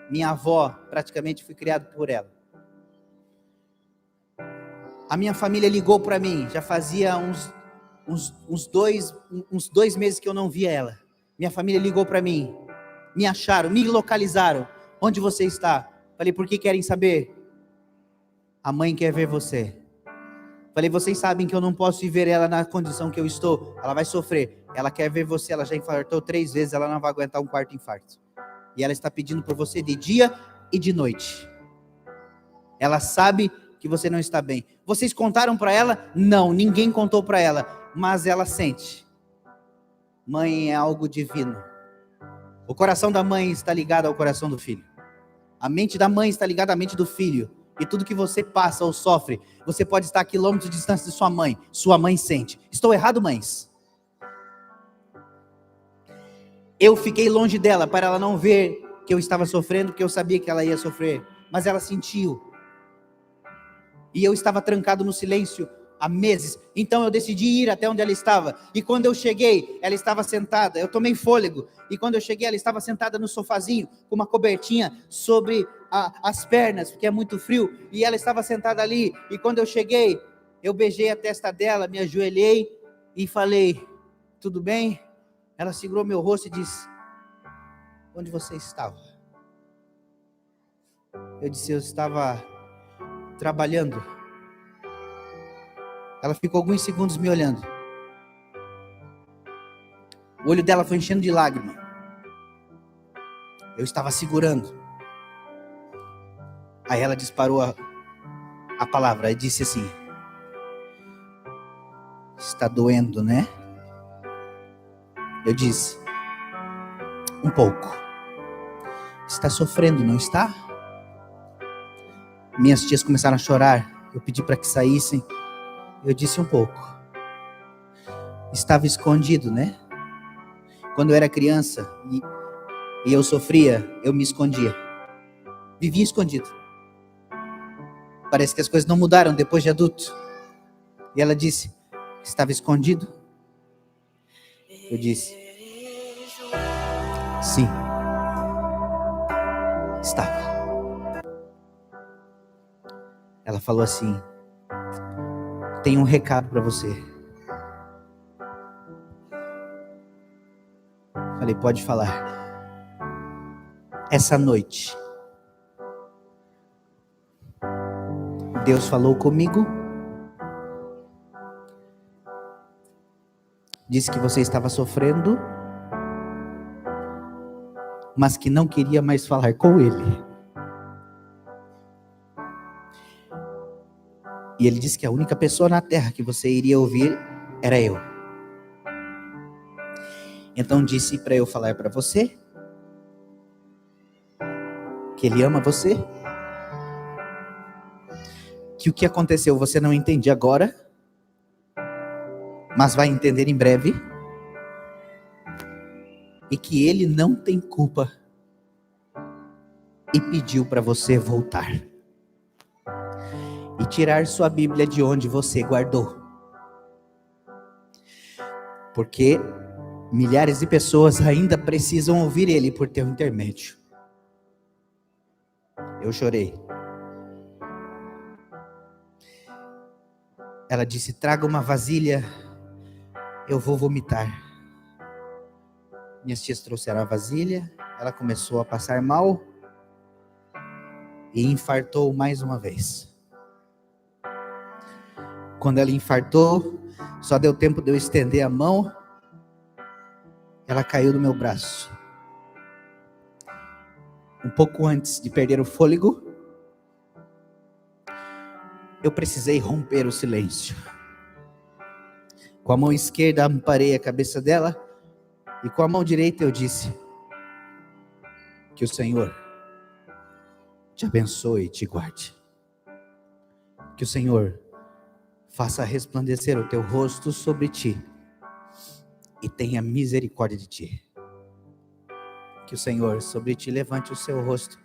Minha avó, praticamente fui criado por ela. A minha família ligou para mim, já fazia uns 2 meses que eu não via ela. Minha família ligou para mim, me acharam, me localizaram. Onde você está? Falei, por que querem saber? A mãe quer ver você. Falei, vocês sabem que eu não posso ir ver ela na condição que eu estou. Ela vai sofrer. Ela quer ver você, ela já infartou 3 vezes, ela não vai aguentar um 4º infarto. E ela está pedindo por você de dia e de noite. Ela sabe que você não está bem. Vocês contaram para ela? Não, ninguém contou para ela. Mas ela sente. Mãe é algo divino. O coração da mãe está ligado ao coração do filho. A mente da mãe está ligada à mente do filho. E tudo que você passa ou sofre, você pode estar a quilômetros de distância de sua mãe sente. Estou errado, mães? Eu fiquei longe dela para ela não ver que eu estava sofrendo, porque eu sabia que ela ia sofrer, mas ela sentiu. E eu estava trancado no silêncio há meses, então eu decidi ir até onde ela estava. E quando eu cheguei, ela estava sentada, eu tomei fôlego, e quando eu cheguei, ela estava sentada no sofazinho, com uma cobertinha sobre as pernas, porque é muito frio, e ela estava sentada ali. E quando eu cheguei, eu beijei a testa dela, me ajoelhei e falei, tudo bem? Ela segurou meu rosto e disse, onde você estava? Eu disse, eu estava trabalhando. Ela ficou alguns segundos me olhando. O olho dela foi enchendo de lágrima. Eu estava segurando. Aí ela disparou a palavra e disse assim, está doendo, né? Eu disse, um pouco. Está sofrendo, não está? Minhas tias começaram a chorar. Eu pedi para que saíssem. Eu disse um pouco. Estava escondido, né? Quando eu era criança e eu sofria, eu me escondia. Vivia escondido. Parece que as coisas não mudaram depois de adulto. E ela disse, estava escondido? Eu disse, sim, estava. Ela falou assim, tenho um recado para você. Falei, pode falar. Essa noite, Deus falou comigo, disse que você estava sofrendo, mas que não queria mais falar com Ele. E ele disse que a única pessoa na terra que você iria ouvir era eu. Então disse para eu falar para você que ele ama você, que o que aconteceu você não entende agora, mas vai entender em breve, e que ele não tem culpa e pediu para você voltar e tirar sua Bíblia de onde você guardou, porque milhares de pessoas ainda precisam ouvir ele por teu intermédio. Eu chorei. Ela disse: traga uma vasilha, eu vou vomitar. Minhas tias trouxeram a vasilha, ela começou a passar mal e infartou mais uma vez. Quando ela infartou, só deu tempo de eu estender a mão, ela caiu do meu braço. Um pouco antes de perder o fôlego, eu precisei romper o silêncio. Com a mão esquerda amparei a cabeça dela e com a mão direita eu disse: que o Senhor te abençoe e te guarde. Que o Senhor faça resplandecer o teu rosto sobre ti e tenha misericórdia de ti. Que o Senhor sobre ti levante o seu rosto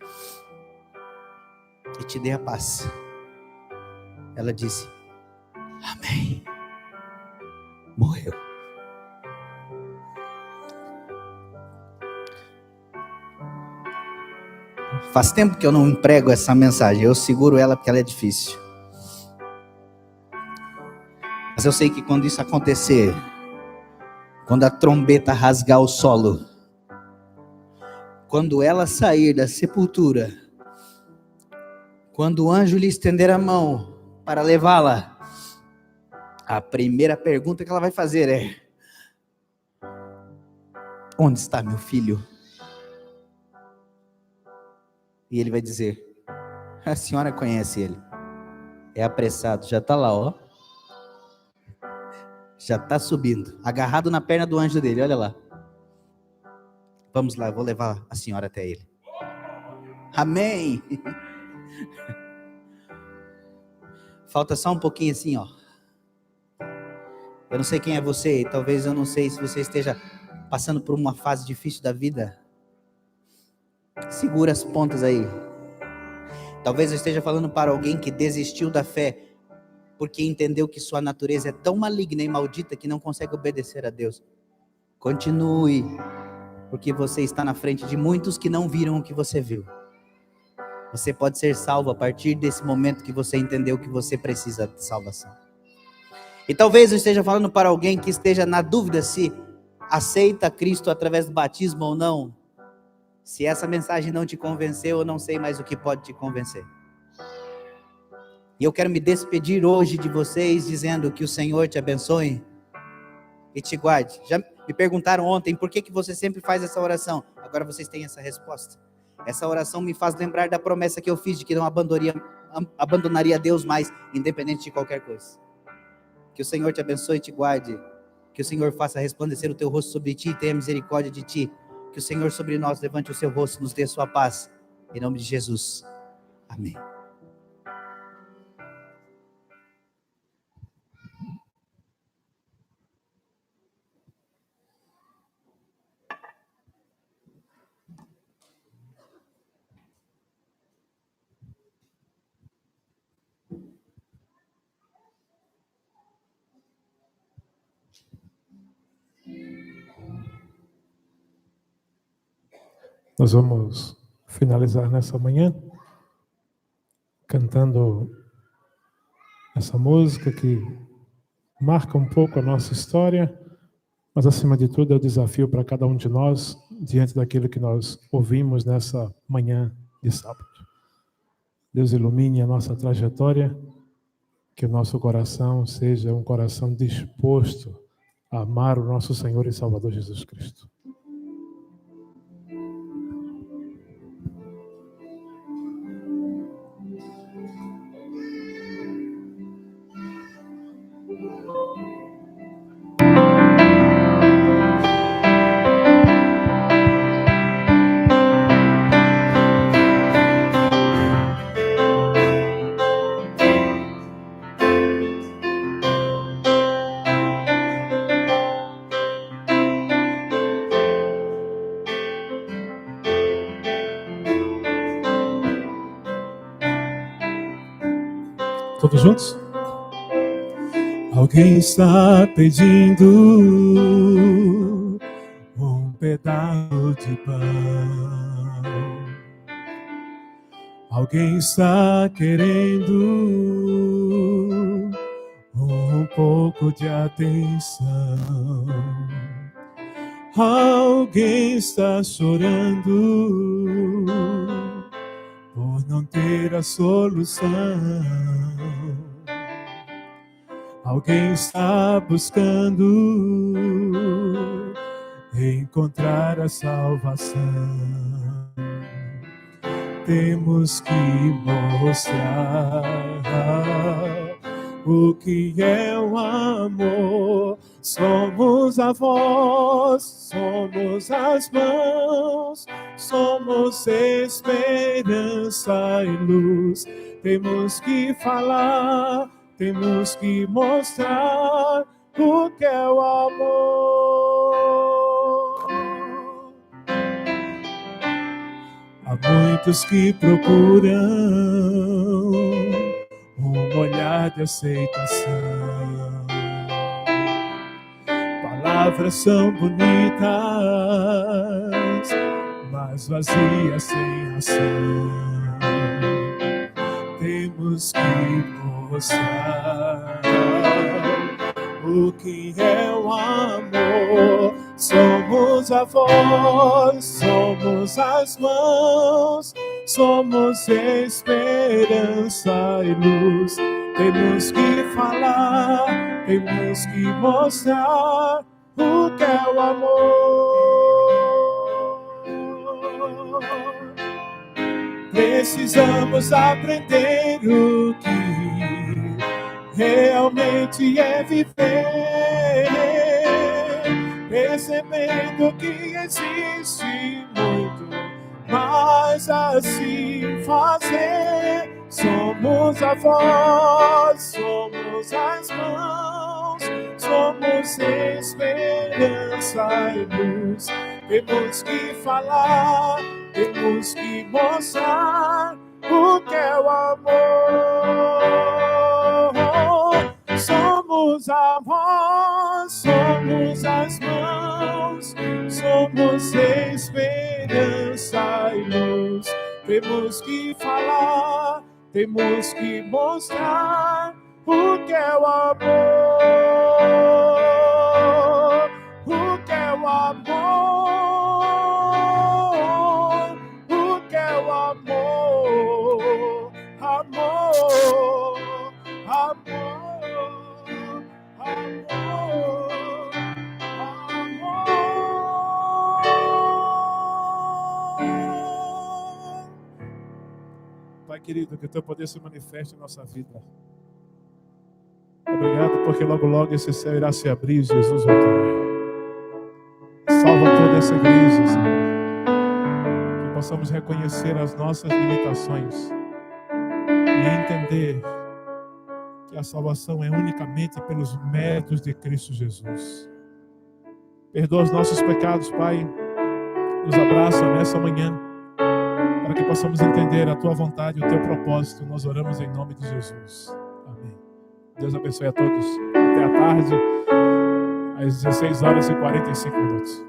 e te dê a paz. Ela disse: amém. Morreu. Faz tempo que eu não emprego essa mensagem, eu seguro ela porque ela é difícil. Mas eu sei que quando isso acontecer, quando a trombeta rasgar o solo, quando ela sair da sepultura, quando o anjo lhe estender a mão para levá-la, a primeira pergunta que ela vai fazer é: onde está meu filho? E ele vai dizer: a senhora conhece ele, é apressado, já está lá, ó, já está subindo, agarrado na perna do anjo dele, olha lá. Vamos lá, eu vou levar a senhora até ele. Amém. Falta só um pouquinho assim, ó. Eu não sei quem é você, talvez eu não sei se você esteja passando por uma fase difícil da vida. Segura as pontas aí. Talvez eu esteja falando para alguém que desistiu da fé porque entendeu que sua natureza é tão maligna e maldita que não consegue obedecer a Deus. Continue, porque você está na frente de muitos que não viram o que você viu. Você pode ser salvo a partir desse momento que você entendeu que você precisa de salvação. E talvez eu esteja falando para alguém que esteja na dúvida se aceita Cristo através do batismo ou não. Se essa mensagem não te convenceu, eu não sei mais o que pode te convencer. E eu quero me despedir hoje de vocês dizendo que o Senhor te abençoe e te guarde. Já me perguntaram ontem por que você sempre faz essa oração. Agora vocês têm essa resposta. Essa oração me faz lembrar da promessa que eu fiz de que não abandonaria Deus mais, independente de qualquer coisa. Que o Senhor te abençoe e te guarde. Que o Senhor faça resplandecer o teu rosto sobre ti e tenha misericórdia de ti. Que o Senhor sobre nós levante o seu rosto e nos dê a sua paz. Em nome de Jesus. Amém.
Nós vamos finalizar nessa manhã cantando essa música que marca um pouco a nossa história, mas acima de tudo é o desafio para cada um de nós diante daquilo que nós ouvimos nessa manhã de sábado. Deus ilumine a nossa trajetória, que o nosso coração seja um coração disposto a amar o nosso Senhor e Salvador Jesus Cristo. Todos juntos? Alguém está pedindo um pedaço de pão. Alguém está querendo um pouco de atenção. Alguém está chorando por não ter a solução. Alguém está buscando encontrar a salvação. Temos que mostrar o que é o amor. Somos a voz, somos as mãos, somos esperança e luz. Temos que falar, temos que mostrar o que é o amor. Há muitos que procuram um olhar de aceitação. Palavras são bonitas, mas vazias sem ação. Temos que mostrar o que é o amor. Somos a voz, somos as mãos, somos esperança e luz. Temos que falar, temos que mostrar o que é o amor. Precisamos aprender o que realmente é viver, percebendo que existe muito mais a se fazer. Somos a voz, somos as mãos, somos esperança e luz. Temos que falar, temos que mostrar o que é o amor. Somos a voz, somos as mãos, somos esperança e luz. Temos que falar, temos que mostrar o que é o amor. O que é o amor? O que é o amor? Amor, amor, amor, amor. Pai querido, que o teu poder se manifeste em nossa vida. Obrigado, porque logo logo esse céu irá se abrir e Jesus voltará. Salva toda essa igreja, Senhor. Que possamos reconhecer as nossas limitações e entender que a salvação é unicamente pelos méritos de Cristo Jesus. Perdoa os nossos pecados, Pai. Nos abraça nessa manhã, para que possamos entender a Tua vontade e o Teu propósito. Nós oramos em nome de Jesus. Amém. Deus abençoe a todos. Até a tarde, às 16h45.